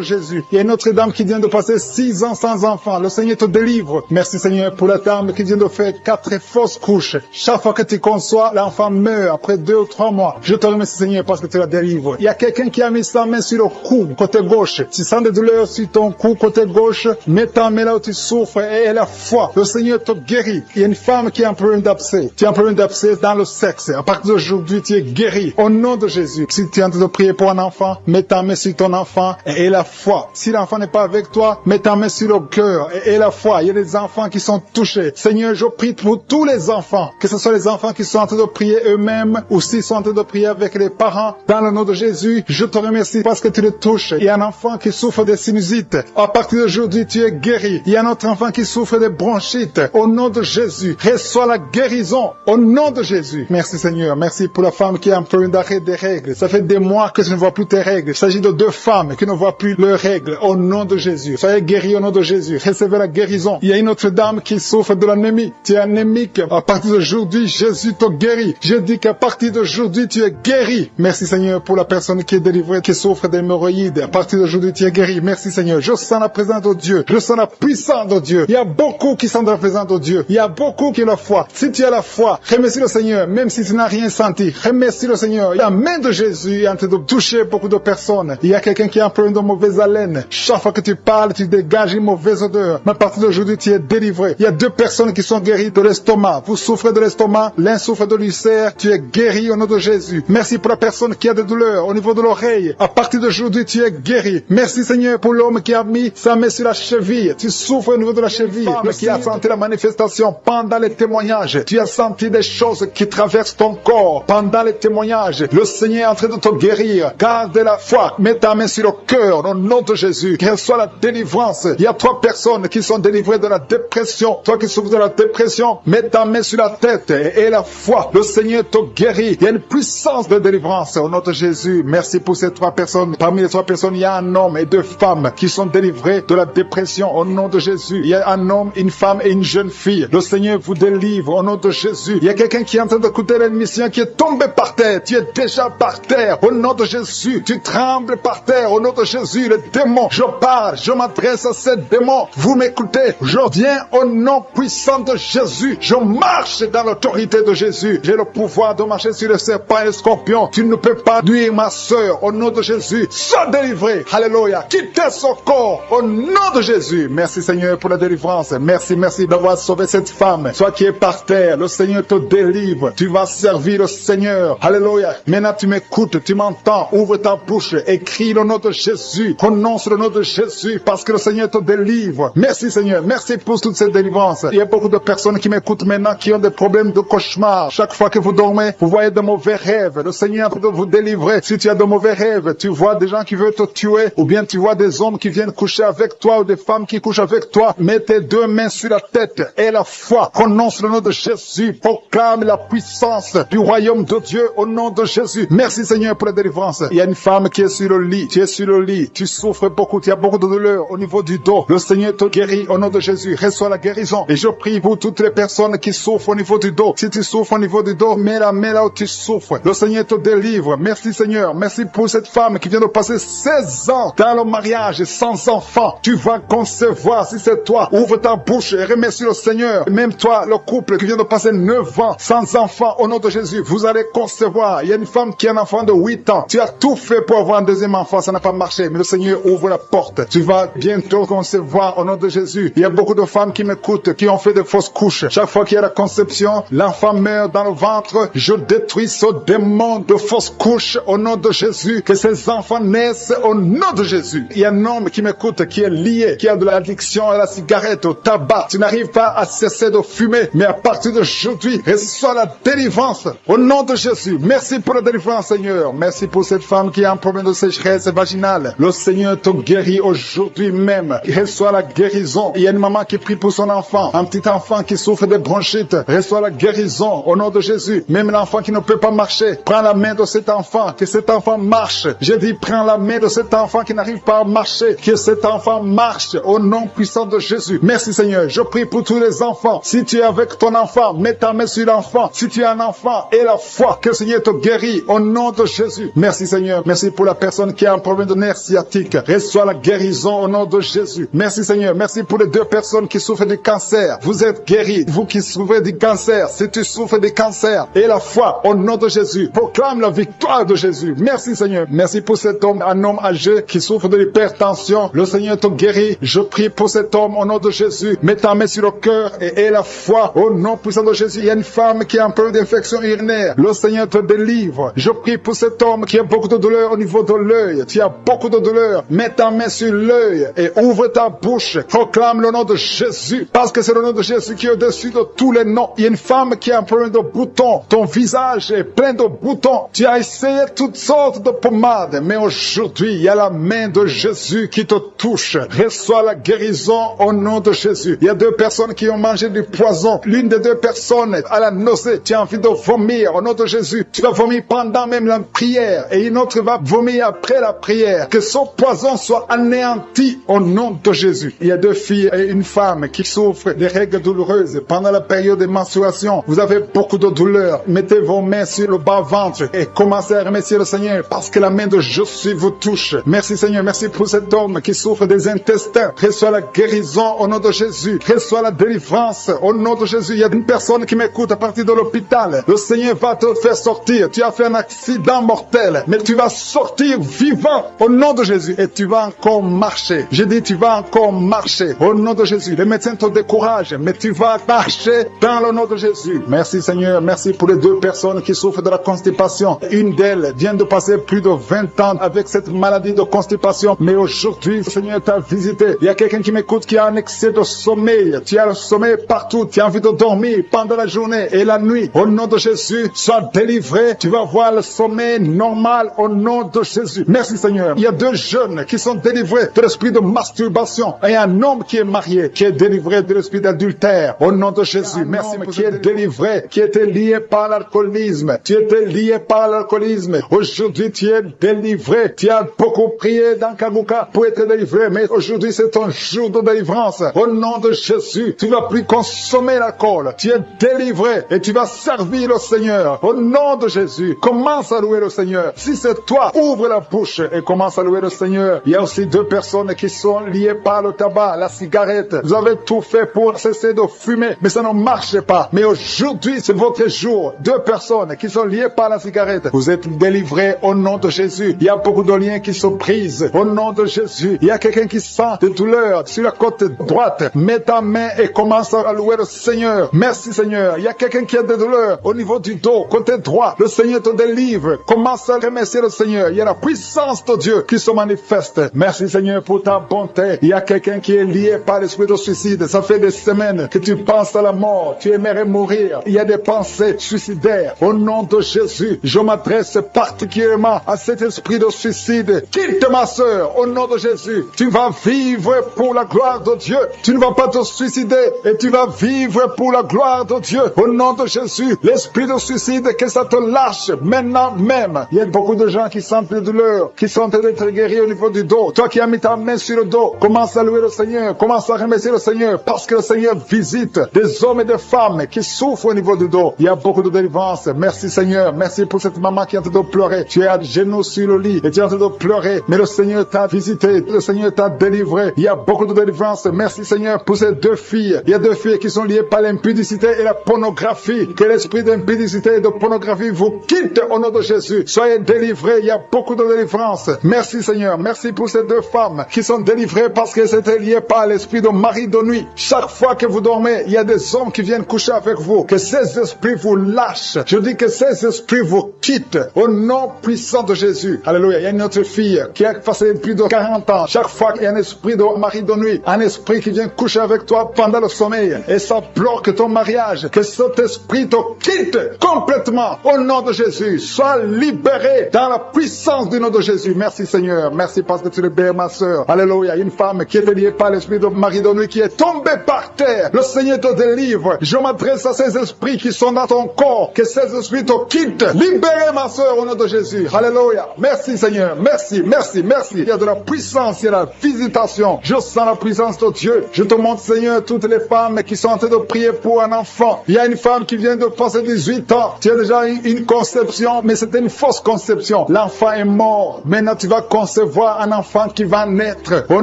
Jésus. Il y a une autre dame qui vient de passer 6 ans sans enfant. Le Seigneur te délivre. Merci Seigneur pour la dame qui vient de faire 4 fausses couches. Chaque fois que tu conçois, l'enfant meurt après 2 ou 3 mois. Je te remercie Seigneur parce que tu la délivres. Il y a quelqu'un qui a mis sa main sur le cou, côté gauche. Tu sens des douleurs sur ton cou, côté gauche. Mets ta main là où tu souffres et la foi. Le Seigneur te guérit. Il y a une femme qui a un problème d'abcès. Tu as un problème d'abcès dans le sexe. À partir d'aujourd'hui, tu es guéri. Au nom de Jésus. Si tu es en train de prier pour un enfant, mets ta main sur ton enfant et la foi. Si l'enfant n'est pas avec toi, mets ta main sur le cœur et la foi. Il y a des enfants qui sont touchés. Seigneur, je prie pour tous les enfants. Que ce soit les enfants qui sont en train de prier eux-mêmes ou s'ils sont en train de prier avec les parents. Dans le nom de Jésus, je te remercie parce que tu les touches. Il y a un enfant qui souffre de sinusite. À partir d'aujourd'hui, tu es guéri. Il y a un autre enfant qui souffre de bronchite. Au nom de Jésus, reçois la guérison. Au nom de Jésus. Merci Seigneur. Merci pour la femme qui a un problème d'arrêt des règles. Ça fait des mois que tu ne vois plus tes règles. Il s'agit de 2 femmes qui ne voient plus leurs règles. Au nom de Jésus. Soyez guéris au nom de Jésus. Recevez la guérison. Il y a une autre dame qui souffre de l'anémie. Tu es anémique. À partir d'aujourd'hui, Jésus te guérit. Je dis qu'à partir d'aujourd'hui, tu es guéri. Merci Seigneur pour la personne qui est délivrée, qui souffre d'hémorroïdes. À partir d'aujourd'hui, tu es guéri. Merci Seigneur. Je sens la présence de Dieu. Je sens la puissance de Dieu. Il y a beaucoup qui sont dans la présence de Dieu. Il y a beaucoup qui ont la foi. Si tu as la foi, remercie le Seigneur, même si tu n'as rien senti. Remercie le Seigneur. La main de Jésus est en train de toucher beaucoup de personnes. Il y a quelqu'un qui a un problème de mauvaise haleine. Chaque fois que tu parles, tu dégages une mauvaise odeur. Mais à partir d'aujourd'hui, tu es délivré. Il y a 2 personnes qui sont guéries de l'estomac. Vous souffrez de l'estomac, l'un souffre de l'ulcère. Tu es guéri au nom de Jésus. Merci pour la personne qui a des douleurs au niveau de l'oreille. À partir d'aujourd'hui, tu es guéri. Merci Seigneur pour l'homme qui a mis sa main sur la cheville. Tu souffres au niveau de la cheville. Le qui a senti la manifestation pendant les témoignages. Tu as senti des choses qui traversent ton corps pendant les témoignages. Le Seigneur est en train de te guérir. Garde la foi. Mets ta main sur le cœur au nom de Jésus. Reçois la délivrance. Il y a 3 personnes qui sont délivrées de la dépression. Toi qui souffres de la dépression, mets ta main sur la tête et la foi. Le Seigneur te guérit. Il y a une puissance de délivrance au nom de Jésus. Merci pour ces 3 personnes. Parmi les 3 personnes, il y a un homme et 2 femmes qui sont délivrés de la dépression au nom de Jésus. Il y a un homme, une femme et une jeune fille. Le Seigneur vous délivre au nom de Jésus. Il y a quelqu'un qui est en train d'écouter l'émission qui est tombé par terre. Tu es déjà par terre au nom de Jésus. Tu trembles par terre au nom de Jésus. Les démons, je parle, je m'adresse à ces démons. Vous m'écoutez. Je viens au nom puissant de Jésus. Je marche dans l'autorité de Jésus. J'ai le pouvoir de marcher sur les serpents et les scorpions. Tu ne peux pas nuire ma soeur au nom de Jésus. Sois délivré. Alléluia. Quittez son corps au nom de Jésus. Merci Seigneur pour la délivrance. Merci d'avoir sauvé cette femme. Toi qui es par terre, le Seigneur te délivre. Tu vas servir le Seigneur. Alléluia. Maintenant tu m'écoutes, tu m'entends. Ouvre ta bouche et crie le nom de Jésus. Prononce le nom de Jésus parce que le Seigneur te délivre. Merci Seigneur. Merci pour toute cette délivrance. Il y a beaucoup de personnes qui m'écoutent maintenant qui ont des problèmes de cauchemar. Chaque fois que vous dormez, vous voyez de mauvais rêves. Le Seigneur est en train de vous délivrer. Si tu as de mauvais rêves, tu vois des gens qui veulent te tuer ou bien tu vois des hommes qui viennent coucher avec toi ou des femmes qui couchent avec toi. Mets tes 2 mains sur la tête et la foi. Prononce le nom de Jésus. Proclame la puissance du royaume de Dieu au nom de Jésus. Merci Seigneur pour la délivrance. Il y a une femme qui est sur le lit. Tu es sur le lit. Tu souffres beaucoup. Tu as beaucoup de douleur au niveau du dos. Le Seigneur te guérit au nom de Jésus. Reçois la guérison. Et je prie pour toutes les personnes qui souffrent au niveau du dos. Si tu souffres au niveau du dos, mets la main là où tu souffres. Le Seigneur te délivre. Merci Seigneur. Merci pour cette femme qui vient de passer 16 ans dans le mariage sans enfant. Tu vas concevoir si c'est toi. Ouvre ta bouche et remercie le Seigneur. Même toi, le couple qui vient de passer 9 ans sans enfant, au nom de Jésus, vous allez concevoir. Il y a une femme qui a un enfant de 8 ans. Tu as tout fait pour avoir un deuxième enfant, ça n'a pas marché. Mais le Seigneur ouvre la porte. Tu vas bientôt concevoir au nom de Jésus. Il y a beaucoup de femmes qui m'écoutent, qui ont fait de fausses couches. Chaque fois qu'il y a la conception, l'enfant meurt dans le ventre. Je détruis ce démon de fausses couches au nom de Jésus. Que ces enfants naissent jeunesse au nom de Jésus. Il y a un homme qui m'écoute, qui est lié, qui a de l'addiction à la cigarette, au tabac. Tu n'arrives pas à cesser de fumer, mais à partir d'aujourd'hui, reçois la délivrance au nom de Jésus. Merci pour la délivrance, Seigneur. Merci pour cette femme qui a un problème de sécheresse vaginale. Le Seigneur te guérit aujourd'hui même. Reçois la guérison. Il y a une maman qui prie pour son enfant, un petit enfant qui souffre de bronchite. Reçois la guérison au nom de Jésus. Même l'enfant qui ne peut pas marcher, prends la main de cet enfant, que cet enfant marche. Je dis, prends la main de cet enfant qui n'arrive pas à marcher, que cet enfant marche au nom puissant de Jésus. Merci Seigneur. Je prie pour tous les enfants. Si tu es avec ton enfant, mets ta main sur l'enfant. Si tu es un enfant, aie la foi que le Seigneur te guérit au nom de Jésus. Merci Seigneur. Merci pour la personne qui a un problème de nerf sciatique. Reçois la guérison au nom de Jésus. Merci Seigneur. Merci pour les 2 personnes qui souffrent du cancer. Vous êtes guéris. Vous qui souffrez du cancer, si tu souffres du cancer, aie la foi au nom de Jésus. Proclame la victoire de Jésus. Merci Seigneur. Merci pour cet homme, un homme âgé qui souffre de l'hypertension. Le Seigneur te guérit. Je prie pour cet homme au nom de Jésus. Mets ta main sur le cœur et aie la foi au nom puissant de Jésus. Il y a une femme qui a un problème d'infection urinaire. Le Seigneur te délivre. Je prie pour cet homme qui a beaucoup de douleur au niveau de l'œil. Tu as beaucoup de douleur. Mets ta main sur l'œil et ouvre ta bouche. Proclame le nom de Jésus. Parce que c'est le nom de Jésus qui est au-dessus de tous les noms. Il y a une femme qui a un problème de boutons. Ton visage est plein de boutons. Tu as essayé toutes sortes de pommades. Mais aujourd'hui, il y a la main de Jésus qui te touche. Reçois la guérison au nom de Jésus. Il y a 2 personnes qui ont mangé du poison. L'une des 2 personnes a la nausée. Tu as envie de vomir au nom de Jésus. Tu vas vomir pendant même la prière. Et une autre va vomir après la prière. Que son poison soit anéanti au nom de Jésus. Il y a 2 filles et une femme qui souffrent des règles douloureuses pendant la période de menstruation. Vous avez beaucoup de douleur. Mettez vos mains sur le bas-ventre et commencez à remercier le Seigneur parce que la main de Jésus vous touche. Merci Seigneur. Merci pour cet homme qui souffre des intestins. Reçois la guérison au nom de Jésus. Reçois la délivrance au nom de Jésus. Il y a une personne qui m'écoute à partir de l'hôpital. Le Seigneur va te faire sortir. Tu as fait un accident mortel, mais tu vas sortir vivant au nom de Jésus et tu vas encore marcher. Je dis tu vas encore marcher au nom de Jésus. Les médecins te découragent, mais tu vas marcher dans le nom de Jésus. Merci Seigneur. Merci pour les 2 personnes qui souffrent de la constipation. Une d'elles vient de passer plus de 20 ans avec cette maladie de constipation, mais aujourd'hui le Seigneur t'a visité. Il y a quelqu'un qui m'écoute qui a un excès de sommeil. Tu as le sommeil partout. Tu as envie de dormir pendant la journée et la nuit. Au nom de Jésus, sois délivré. Tu vas voir le sommeil normal au nom de Jésus. Merci Seigneur. Il y a 2 jeunes qui sont délivrés de l'esprit de masturbation et un homme qui est marié, qui est délivré de l'esprit d'adultère. Au nom de Jésus. Merci pour qui est délivré, qui était lié par l'alcoolisme. Tu étais lié par l'alcoolisme. Aujourd'hui, tu es délivré. Tu as beaucoup prié dans Kaguka pour être délivré, mais aujourd'hui, c'est ton jour de délivrance. Au nom de Jésus, tu ne vas plus consommer l'alcool. Tu es délivré et tu vas servir le Seigneur. Au nom de Jésus, commence à louer le Seigneur. Si c'est toi, ouvre la bouche et commence à louer le Seigneur. Il y a aussi 2 personnes qui sont liées par le tabac, la cigarette. Vous avez tout fait pour cesser de fumer, mais ça ne marche pas. Mais aujourd'hui, c'est votre jour. 2 personnes qui sont liées par la cigarette. Vous êtes délivrés au nom de Jésus. Il y a beaucoup de liens qui se brisent au nom de Jésus. Il y a quelqu'un qui sent des douleurs sur la côte droite. Mets ta main et commence à louer le Seigneur. Merci Seigneur. Il y a quelqu'un qui a des douleurs au niveau du dos, côté droit. Le Seigneur te délivre. Commence à remercier le Seigneur. Il y a la puissance de Dieu qui se manifeste. Merci Seigneur pour ta bonté. Il y a quelqu'un qui est lié par l'esprit de suicide. Ça fait des semaines que tu penses à la mort. Tu aimerais mourir. Il y a des pensées suicidaires. Au nom de Jésus, je m'adresse particulièrement à cet esprit de suicide. Quitte ma sœur. Au nom de Jésus, tu vas vivre pour la gloire de Dieu. Tu ne vas pas te suicider et tu vas vivre pour la gloire de Dieu. Au nom de Jésus, l'esprit de suicide, que ça te lâche maintenant même. Il y a beaucoup de gens qui sentent des douleurs, qui sont en train d'être guéris au niveau du dos. Toi qui as mis ta main sur le dos, commence à louer le Seigneur, commence à remercier le Seigneur, parce que le Seigneur visite des hommes et des femmes qui souffrent au niveau du dos. Il y a beaucoup de délivrance. Merci Seigneur, merci pour cette maman qui est en train de pleurer. Tu es à genoux sur le lit et tu es en train de pleurer, mais le Seigneur t'a visité, le Seigneur t'a délivré. Il y a beaucoup de délivrance. Merci Seigneur pour ces 2 filles. Il y a 2 filles qui sont liées par l'impudicité et la pornographie. Que l'esprit d'impudicité et de pornographie vous quitte au nom de Jésus. Soyez délivrés. Il y a beaucoup de délivrance. Merci Seigneur. Merci pour ces 2 femmes qui sont délivrées parce qu'elles étaient liées par l'esprit de mari de nuit. Chaque fois que vous dormez, il y a des hommes qui viennent coucher avec vous. Que ces esprits vous lâchent. Je dis que ces esprits vous quittent au nom puissant de Jésus. Alléluia. Il y a une autre fille qui a passé plus de 40 ans. Chaque fois qu'il y a un esprit de mari de nuit, un esprit qui vient coucher avec toi pendant le sommeil, et ça bloque ton mariage, que cet esprit te quitte complètement au nom de Jésus. Sois libéré dans la puissance du nom de Jésus. Merci Seigneur. Merci parce que tu libères ma soeur. Alléluia. Une femme qui est liée par l'esprit de mari de nuit qui est tombée par terre. Le Seigneur te délivre. Je m'adresse à ces esprits qui sont dans ton corps. Que ces esprits te quittent. Libérez ma soeur au nom de Jésus. Alléluia. Merci Seigneur. Merci, merci, merci. Il y a de la puissance, il y a de la visitation. Je sens la puissance de Dieu. Je te montre Seigneur toutes les femmes qui sont en train de prier pour un enfant. Il y a une femme qui vient de passer 18 ans. Tu as déjà eu une conception, mais c'était une fausse conception. L'enfant est mort. Maintenant tu vas concevoir un enfant qui va naître au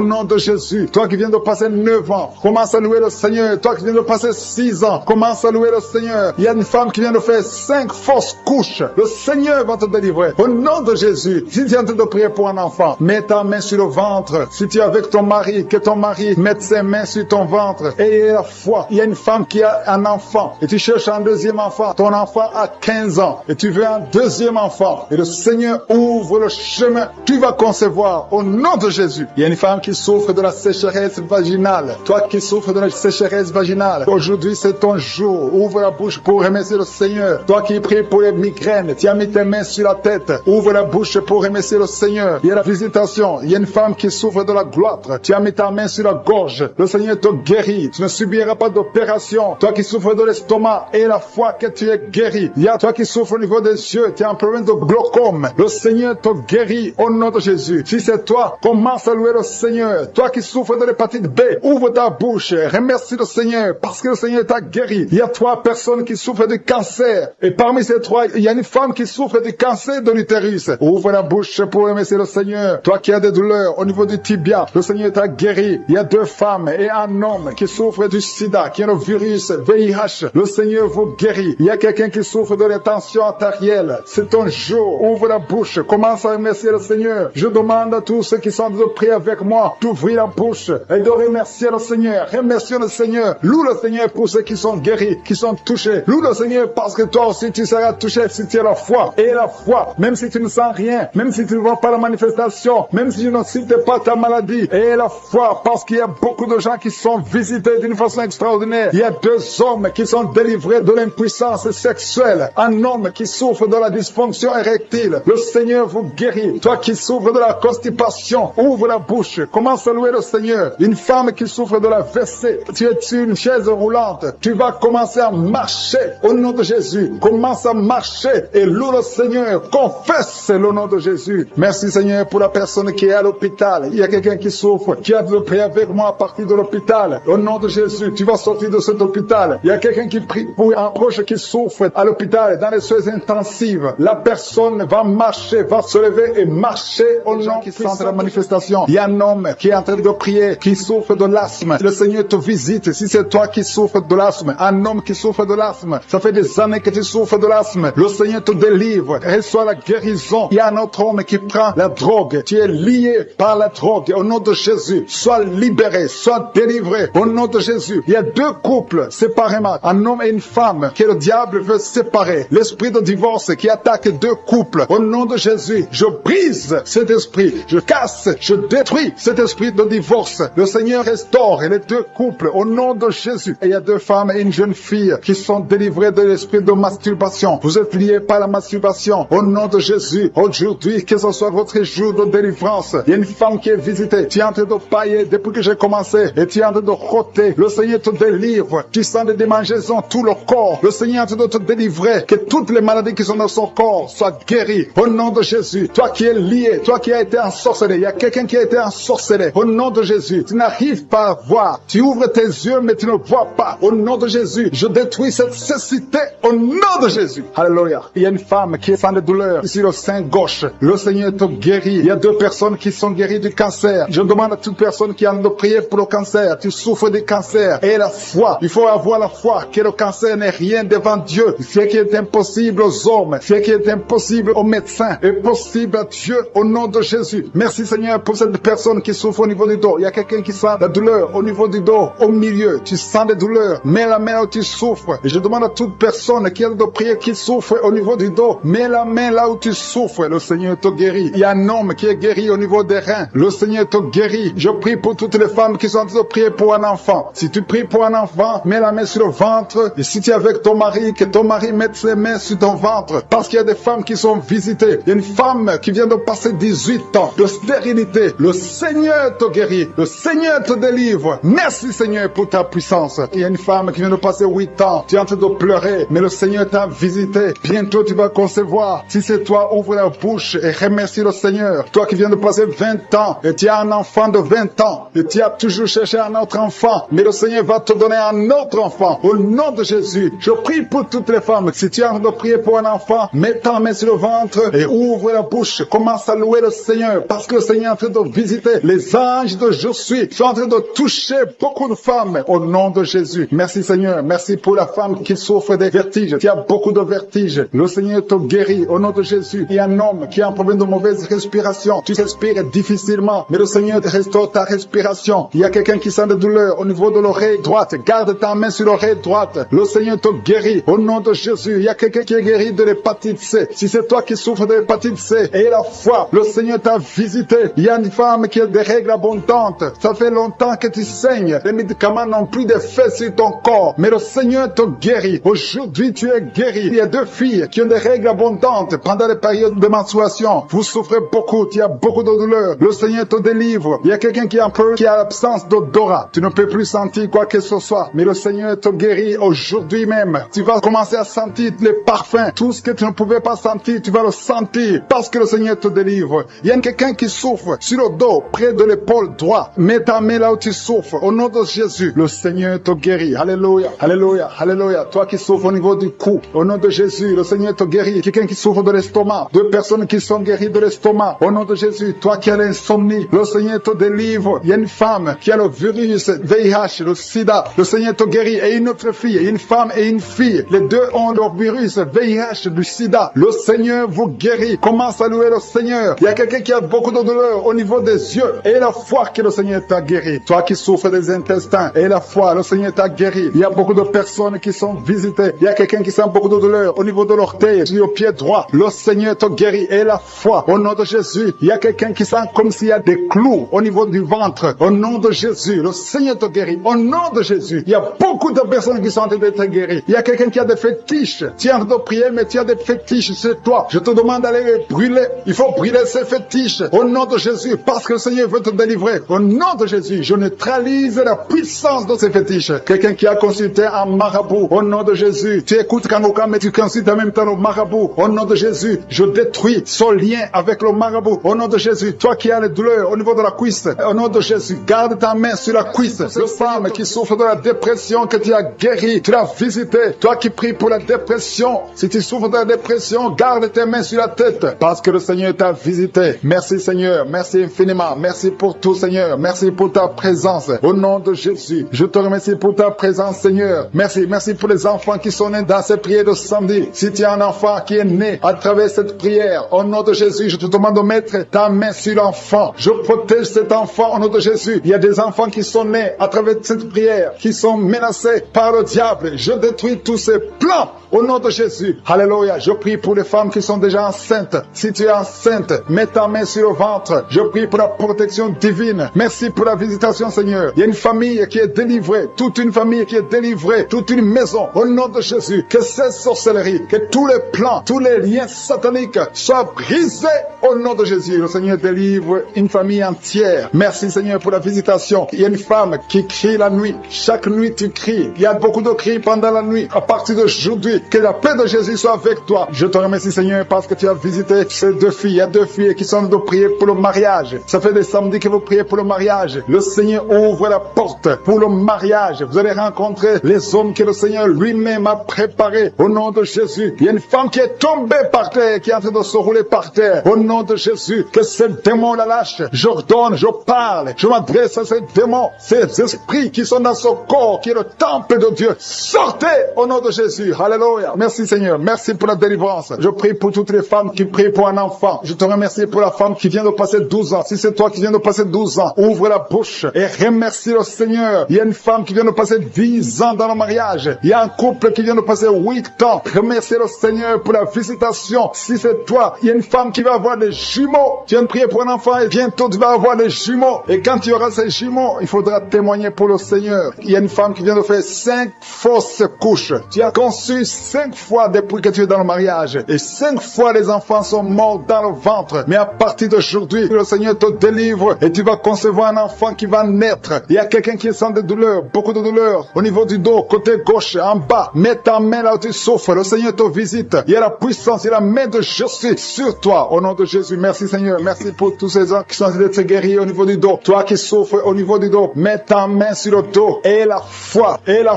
nom de Jésus. Toi qui viens de passer 9 ans, commence à louer le Seigneur. Toi qui viens de passer 6 ans, commence à louer le Seigneur. Il y a une femme qui vient de faire 5 fausses couches. Le Seigneur va te délivrer au nom de Jésus. Si tu es en train de prier pour un enfant, mets ta main sur le ventre. Si tu es avec ton mari, que ton mari mette ses mains sur ton ventre. Et la foi. Il y a une femme qui a un enfant et tu cherches un deuxième enfant. Ton enfant a 15 ans et tu veux un deuxième enfant. Et le Seigneur ouvre le chemin. Tu vas concevoir au nom de Jésus. Il y a une femme qui souffre de la sécheresse vaginale. Toi qui souffres de la sécheresse vaginale, aujourd'hui c'est ton jour. Ouvre la bouche pour remercier le Seigneur. Toi qui pries pour les migraines, tu as mis tes mains sur la tête. Ouvre la bouche pour remercier le Seigneur. Il y a la visitation. Il y a une femme qui souffre de la gloître. Tu as mis ta main sur la gorge. Le Seigneur te guérit. Tu ne subiras pas d'opération. Toi qui souffres de l'estomac et la foi que tu es guéri. Il y a toi qui souffres au niveau des yeux. Tu as un problème de glaucome. Le Seigneur te guérit au nom de Jésus. Si c'est toi, commence à louer le Seigneur. Toi qui souffres de l'hépatite B, ouvre ta bouche. Remercie le Seigneur parce que le Seigneur t'a guéri. Il y a 3 personnes qui souffrent de cancer. Et parmi ces 3, il y a une femme qui souffre du cancer de l'utérus. Ouvre la bouche pour remercier le Seigneur. Toi qui as des douleurs au niveau du tibia, le Seigneur t'a guéri. Il y a 2 femmes et un homme qui souffrent du sida, qui a le virus VIH. Le Seigneur vous guérit. Il y a quelqu'un qui souffre de l'intention artérielle. C'est ton jour. Ouvre la bouche. Commence à remercier le Seigneur. Je demande à tous ceux qui sont de prier avec moi d'ouvrir la bouche et de remercier le Seigneur. Remercie le Seigneur. Loue le Seigneur pour ceux qui sont guéris, qui sont touchés. Loue le Seigneur parce que toi aussi tu seras touché si tu as la foi. Et la foi, même si tu ne sens rien, même si tu ne vois pas la manifestation, même si tu ne cites pas ta maladie. Et la foi, parce qu'il y a beaucoup de gens qui sont visités d'une façon extraordinaire. Il y a 2 hommes qui sont délivrés de l'impuissance sexuelle. Un homme qui souffre de la dysfonction érectile. Le Seigneur vous guérit. Toi qui souffres de la constipation, ouvre la bouche. Commence à louer le Seigneur. Une femme qui souffre de la WC, tu es sur une chaise roulante. Tu vas commencer à marcher au nom de Jésus. Commence à marcher et loue le Seigneur. Confesse le nom de Jésus. Merci Seigneur pour la personne qui est à l'hôpital. Il y a quelqu'un qui souffre, qui a de prier avec moi à partir de l'hôpital. Au nom de Jésus, tu vas sortir de cet hôpital. Il y a quelqu'un qui prie pour un proche qui souffre à l'hôpital, dans les soins intensives. La personne va marcher, va se lever et marcher au nom qui sentent la manifestation. Il y a un homme qui est en train de prier, qui souffre de l'asthme. Le Seigneur te visite. Si c'est toi qui souffres de l'asthme, un homme qui souffre de l'asthme, ça fait des années que tu souffres de l'asthme. Le Seigneur te délivre. Reçois la guérison. Il y a un autre homme qui prend la drogue. Tu es lié par la drogue. Au nom de Jésus, sois libéré, sois délivré. Au nom de Jésus, il y a 2 couples séparément. Un homme et une femme que le diable veut séparer. L'esprit de divorce qui attaque 2 couples. Au nom de Jésus, je brise cet esprit. Je casse, je détruis cet esprit de divorce. Le Seigneur restaure les 2 couples au nom de Jésus. Et il y a 2 femmes et une jeune fille qui sont délivrées de l'esprit de masturbation. Vous êtes liés par la masturbation. Au nom de Jésus, aujourd'hui, que ce soit votre jour de délivrance. Il y a une femme qui est visitée. Tu es en train de pailler depuis que j'ai commencé. Et tu es en train de roter. Le Seigneur te délivre. Tu sens des démangeaisons tout le corps. Le Seigneur est en train de te délivrer. Que toutes les maladies qui sont dans son corps soient guéries. Au nom de Jésus. Toi qui es lié, toi qui as été ensorcelé. Il y a quelqu'un qui a été ensorcelé. Au nom de Jésus. Tu n'arrives pas à voir. Tu ouvres tes yeux, mais tu ne vois pas. Au nom de Jésus. Je détruis cette cécité. Au nom de Jésus. Alléluia. Il y a une femme qui est sans de douleur ici le sein gauche. Le Seigneur te guérit. Il y a 2 personnes qui sont guéries du cancer. Je demande à toute personne qui a de prier pour le cancer. Tu souffres du cancer. Et la foi. Il faut avoir la foi que le cancer n'est rien devant Dieu. Ce qui est impossible aux hommes, ce qui est impossible aux médecins, est possible à Dieu au nom de Jésus. Merci Seigneur pour cette personne qui souffre au niveau du dos. Il y a quelqu'un qui sent la douleur au niveau du dos, au milieu. Tu sens des douleurs. Mets la main où tu souffres. Et je demande à toute personne qui a de prier, qui souffre au niveau du dos, mets la main là où tu souffres. Le Seigneur te te guérit. Il y a un homme qui est guéri au niveau des reins. Le Seigneur te guérit. Je prie pour toutes les femmes qui sont en train de prier pour un enfant. Si tu pries pour un enfant, mets la main sur le ventre. Et si tu es avec ton mari, que ton mari mette ses mains sur ton ventre. Parce qu'il y a des femmes qui sont visitées. Il y a une femme qui vient de passer 18 ans de stérilité. Le Seigneur te guérit. Le Seigneur te délivre. Merci Seigneur pour ta puissance. Il y a une femme qui vient de passer 8 ans. Tu es en train de pleurer, mais le Seigneur t'a visité. Bientôt tu vas concevoir. Si c'est toi, ouvre la bouche et remercie le Seigneur. Toi qui viens de passer 20 ans et tu as un enfant de 20 ans et tu as toujours cherché un autre enfant, mais le Seigneur va te donner un autre enfant. Au nom de Jésus, je prie pour toutes les femmes. Si tu es en train de prier pour un enfant, mets ta main sur le ventre et ouvre la bouche. Commence à louer le Seigneur parce que le Seigneur est en train de visiter. Les anges de Je suis sont en train de toucher beaucoup de femmes au nom de Jésus. Merci Seigneur. Merci pour la femme qui souffre des vertiges. Tu as beaucoup de vertiges. Le Seigneur te guérit au nom de Jésus. Il y a un homme qui a un problème de mauvaise respiration. Tu respires difficilement, mais le Seigneur restaure ta respiration. Il y a quelqu'un qui sent de douleur au niveau de l'oreille droite. Garde ta main sur l'oreille droite. Le Seigneur te guérit au nom de Jésus. Il y a quelqu'un qui est guéri de l'hépatite C. Si c'est toi qui souffres de l'hépatite C et la foi, le Seigneur t'a visité. Il y a une femme qui a des règles abondantes. Ça fait longtemps que tu saignes. Les médicaments n'ont plus d'effet sur ton corps, mais le Seigneur te guérit. Aujourd'hui, tu es guéri. Il y a 2 filles qui ont des règles abondantes pendant les périodes de menstruation. Vous souffrez beaucoup, tu as beaucoup de douleurs. Le Seigneur te délivre. Il y a quelqu'un qui a l'absence d'odorat. Tu ne peux plus sentir quoi que ce soit, mais le Seigneur te guérit aujourd'hui même. Tu vas commencer à sentir les parfums. Tout ce que tu ne pouvais pas sentir, tu vas le sentir parce que le Seigneur te délivre. Il y a quelqu'un qui souffre sur le dos, près de l'épaule droite. Mets ta main là où tu souffres. Au nom de Jésus, le Seigneur te guérit. Alléluia, alléluia, alléluia. Toi qui souffres au niveau du cou, au nom de Jésus, le Seigneur te guérit. Quelqu'un qui souffre de l'estomac, 2 personnes qui sont guéries de l'estomac, au nom de Jésus. Toi qui as l'insomnie, le Seigneur te délivre. Il y a une femme qui a le virus VIH, le sida, le Seigneur te guérit. Et une autre fille, une femme et une fille, les 2 ont le virus VIH, du sida. Le Seigneur vous guérit. Commence à louer le Seigneur. Il y a quelqu'un qui a beaucoup de douleur au niveau des yeux et la foi que le Seigneur t'a guéri. Toi qui souffres des intestins et la foi, le Seigneur t'a guéri. Il y a beaucoup de personnes qui sont visitées. Il y a quelqu'un qui sent beaucoup de douleur au niveau de l'orteil, sur le pied droit. Le Seigneur te guérit et la foi. Au nom de Jésus, il y a quelqu'un qui sent comme s'il y a des clous au niveau du ventre. Au nom de Jésus, le Seigneur te guérit. Au nom de Jésus, il y a beaucoup de personnes qui sont en train d'être guéries. Il y a quelqu'un qui a des fétiches. Tu es en train de prier, mais tu as des fétiches, c'est toi. Je te demande d'aller les brûler. Il faut brûler ces fétiches. Au nom de Jésus, parce que le Seigneur veut te délivrer. Au nom de Jésus, je neutralise la puissance de ces fétiches. Quelqu'un qui a consulté un marabout, au nom de Jésus, tu écoutes Kanouka, mais tu consultes en même temps le marabout. Au nom de Jésus, je détruis son lien avec le marabout. Au nom de Jésus, toi qui as les douleurs au niveau de la cuisse, au nom de Jésus, garde ta main sur la cuisse. Le femme qui souffre de la dépression que tu as guéri, tu l'as visité. Toi qui pries pour la dépression, si tu souffres de la dépression, garde tes mains sur la tête, parce que le Seigneur t'a visité. Merci Seigneur, merci infiniment, merci pour tout Seigneur, merci pour ta présence. Au nom de Jésus, je te remercie pour ta présence Seigneur. Merci, merci pour les enfants qui sont nés dans cette prière de samedi. Si tu as un enfant qui est né à travers cette prière, au nom de Jésus, je te demande de mettre ta main sur l'enfant. Je protège cet enfant au nom de Jésus. Il y a des enfants qui sont nés à travers cette prière, qui sont menacés par le diable. Je détruis tous ces plans au nom de Jésus. Alléluia. Je prie pour les femmes qui sont déjà enceintes. Si tu es enceinte, mets ta main sur le ventre. Je prie pour la protection divine. Merci pour la visitation, Seigneur. Il y a une famille qui est délivrée. Toute une famille qui est délivrée. Toute une maison. Au nom de Jésus. Que cette sorcellerie, que tous les plans, tous les liens sataniques soient brisés au nom de Jésus. Le Seigneur délivre une famille entière. Merci, Seigneur, pour la visitation. Il y a une femme qui crie la nuit. Chaque nuit, tu cries. Il y a beaucoup de cris pendant la nuit. À partir d'aujourd'hui, que la paix de Jésus soit avec toi. Je te remercie, Seigneur, parce que tu as visité ces 2 filles. Il y a 2 filles qui sont de prier pour le mariage. Ça fait des samedis que vous priez pour le mariage. Le Seigneur ouvre la porte pour le mariage. Vous allez rencontrer les hommes que le Seigneur lui-même a préparés. Au nom de Jésus. Il y a une femme qui est tombée par terre, qui est en train de se rouler par terre. Au nom de Jésus, que ces démons la lâchent. J'ordonne, je parle, je m'adresse à ces démons, ces esprits qui sont dans ce corps, qui est le temple de Dieu. Sortez au nom de Jésus. Alléluia. Merci Seigneur. Merci pour la délivrance. Je prie pour toutes les femmes qui prient pour un enfant. Je te remercie pour la femme qui vient de passer 12 ans. Si c'est toi qui viens de passer 12 ans, ouvre la bouche et remercie le Seigneur. Il y a une femme qui vient de passer 10 ans dans le mariage. Il y a un couple qui vient de passer 8 ans. Remercie le Seigneur pour la visitation. Si c'est toi, il y a une femme femme qui va avoir des jumeaux. Tu viens de prier pour un enfant et bientôt tu vas avoir des jumeaux. Et quand tu auras ces jumeaux, il faudra témoigner pour le Seigneur. Il y a une femme qui vient de faire 5 fausses couches. Tu as conçu 5 fois depuis que tu es dans le mariage. Et 5 fois les enfants sont morts dans le ventre. Mais à partir d'aujourd'hui, le Seigneur te délivre et tu vas concevoir un enfant qui va naître. Il y a quelqu'un qui sent des douleurs, beaucoup de douleurs au niveau du dos, côté gauche, en bas. Mets ta main là où tu souffres. Le Seigneur te visite. Il y a la puissance, il y a la main de Jésus sur toi. Au nom de Jésus, merci Seigneur. Merci pour tous ces gens qui sont en train d'être guéris au niveau du dos. Toi qui souffres au niveau du dos, mets ta main sur le dos. Et la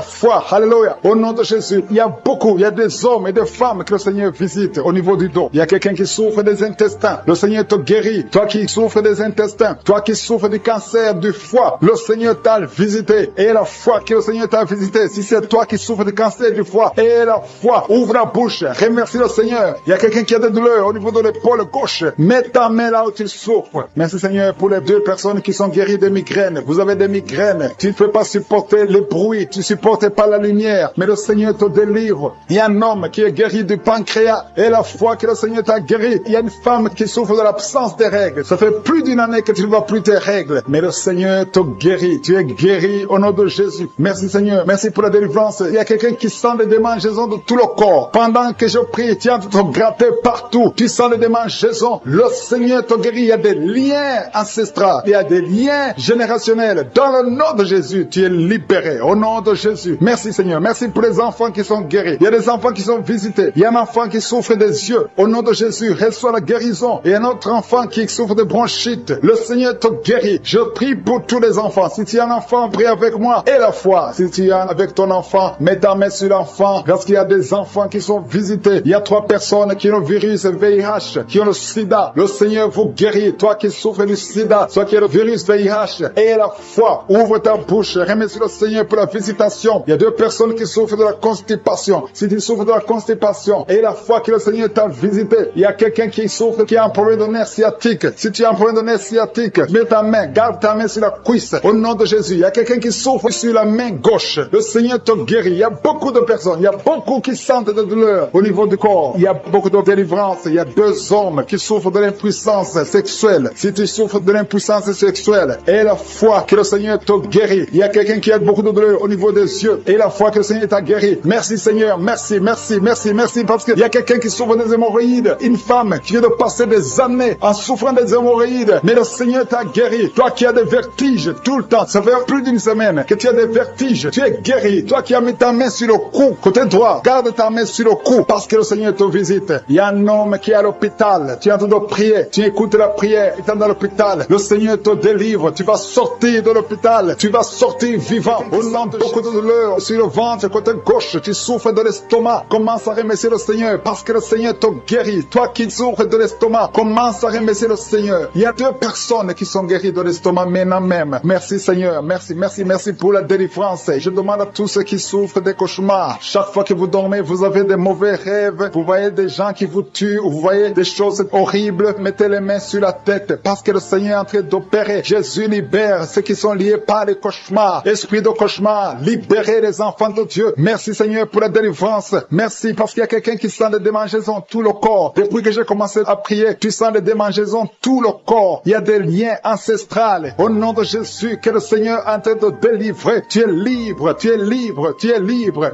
foi. Alléluia. Au nom de Jésus, il y a beaucoup, il y a des hommes et des femmes que le Seigneur visite au niveau du dos. Il y a quelqu'un qui souffre des intestins. Le Seigneur te guérit. Toi qui souffres des intestins, toi qui souffres du cancer du foie, le Seigneur t'a visité. Et la foi que le Seigneur t'a visité. Si c'est toi qui souffres du cancer du foie, et la foi, ouvre la bouche, remercie le Seigneur. Il y a quelqu'un qui a des douleurs au niveau de l'épaule gauche. Mets ta main là où tu souffres. Merci Seigneur pour les 2 personnes qui sont guéries de migraines. Vous avez des migraines. Tu ne peux pas supporter le bruit. Tu ne supportes pas la lumière. Mais le Seigneur te délivre. Il y a un homme qui est guéri du pancréas. Et la foi que le Seigneur t'a guéri. Il y a une femme qui souffre de l'absence des règles. Ça fait plus d'une année que tu ne vois plus tes règles. Mais le Seigneur te guérit. Tu es guéri au nom de Jésus. Merci Seigneur. Merci pour la délivrance. Il y a quelqu'un qui sent des démangeaisons de tout le corps. Pendant que je prie, tu es en train de te gratter partout. Tu sens les démangeaisons. Le Seigneur te guérit. Il y a des liens ancestraux. Il y a des liens générationnels. Dans le nom de Jésus, tu es libéré. Au nom de Jésus. Merci Seigneur. Merci pour les enfants qui sont guéris. Il y a des enfants qui sont visités. Il y a un enfant qui souffre des yeux. Au nom de Jésus, reçois la guérison. Et un autre enfant qui souffre de bronchite. Le Seigneur te guérit. Je prie pour tous les enfants. Si tu es un enfant, prie avec moi. Et la foi. Si tu es avec ton enfant, mets ta main sur l'enfant. Parce qu'il y a des enfants qui sont visités. Il y a 3 personnes qui ont le virus VIH, qui ont le sida. Le Seigneur vous guérit. Toi qui souffres du sida, toi qui as le virus VIH. Et la foi. Ouvre ta bouche. Remercie le Seigneur pour la visitation. Il y a 2 personnes qui souffrent de la constipation. Si tu souffres de la constipation, et la foi que le Seigneur t'a visité. Il y a quelqu'un qui souffre, qui a un problème de nerf sciatique. Si tu as un problème de nerf sciatique, mets ta main, garde ta main sur la cuisse. Au nom de Jésus. Il y a quelqu'un qui souffre sur la main gauche. Le Seigneur te guérit. Il y a beaucoup de personnes. Il y a beaucoup qui sentent de douleur au niveau du corps. Il y a beaucoup de délivrance. Il y a 2 hommes qui souffrent de l'impuissance sexuelle. Si tu souffres de l'impuissance sexuelle, et la foi que le Seigneur te guérit. Il y a quelqu'un qui a beaucoup de douleur au niveau des yeux. Et la foi que le Seigneur t'a guéri. Merci Seigneur. Merci parce qu'il y a quelqu'un qui souffre des hémorroïdes. Une femme qui vient de passer des années en souffrant des hémorroïdes. Mais le Seigneur t'a guéri. Toi qui as des vertiges tout le temps. Ça fait plus d'une semaine que tu as des vertiges. Tu es guéri. Toi qui as mis ta main sur le cou, côté droit, garde ta main sur le cou parce que le Seigneur te visite. Il y a un homme qui est à l'hôpital. Tu es en train de prier. Tu écoutes la prière. Il est dans l'hôpital. Le Seigneur te délivre. Tu vas sortir de l'hôpital. Tu vas sortir vivant. Au nom de beaucoup de douleurs sur le ventre, côté gauche. Tu souffres de l'estomac. Commence à remercier le Seigneur parce que le Seigneur te guérit. Toi qui souffres de l'estomac, commence à remercier le Seigneur. Il y a 2 personnes qui sont guéries de l'estomac maintenant même. Merci Seigneur. Merci pour la délivrance. Je demande à tous ceux qui souffrent des cauchemars. Chaque fois que vous dormez, vous avez des mauvais rêves. Vous voyez des gens qui vous tuent. Vous voyez des choses horribles. Mettez les mains sur la tête parce que le Seigneur est en train d'opérer. Jésus libère ceux qui sont liés par les cauchemars. Esprit de cauchemar, libérez les enfants de Dieu. Merci Seigneur pour la délivrance. Merci parce qu'il y a quelqu'un qui sent des démangeaisons tout le corps. Depuis que j'ai commencé à prier, tu sens des démangeaisons tout le corps. Il y a des liens ancestrales. Au nom de Jésus, que le Seigneur est en train de délivrer. Tu es libre.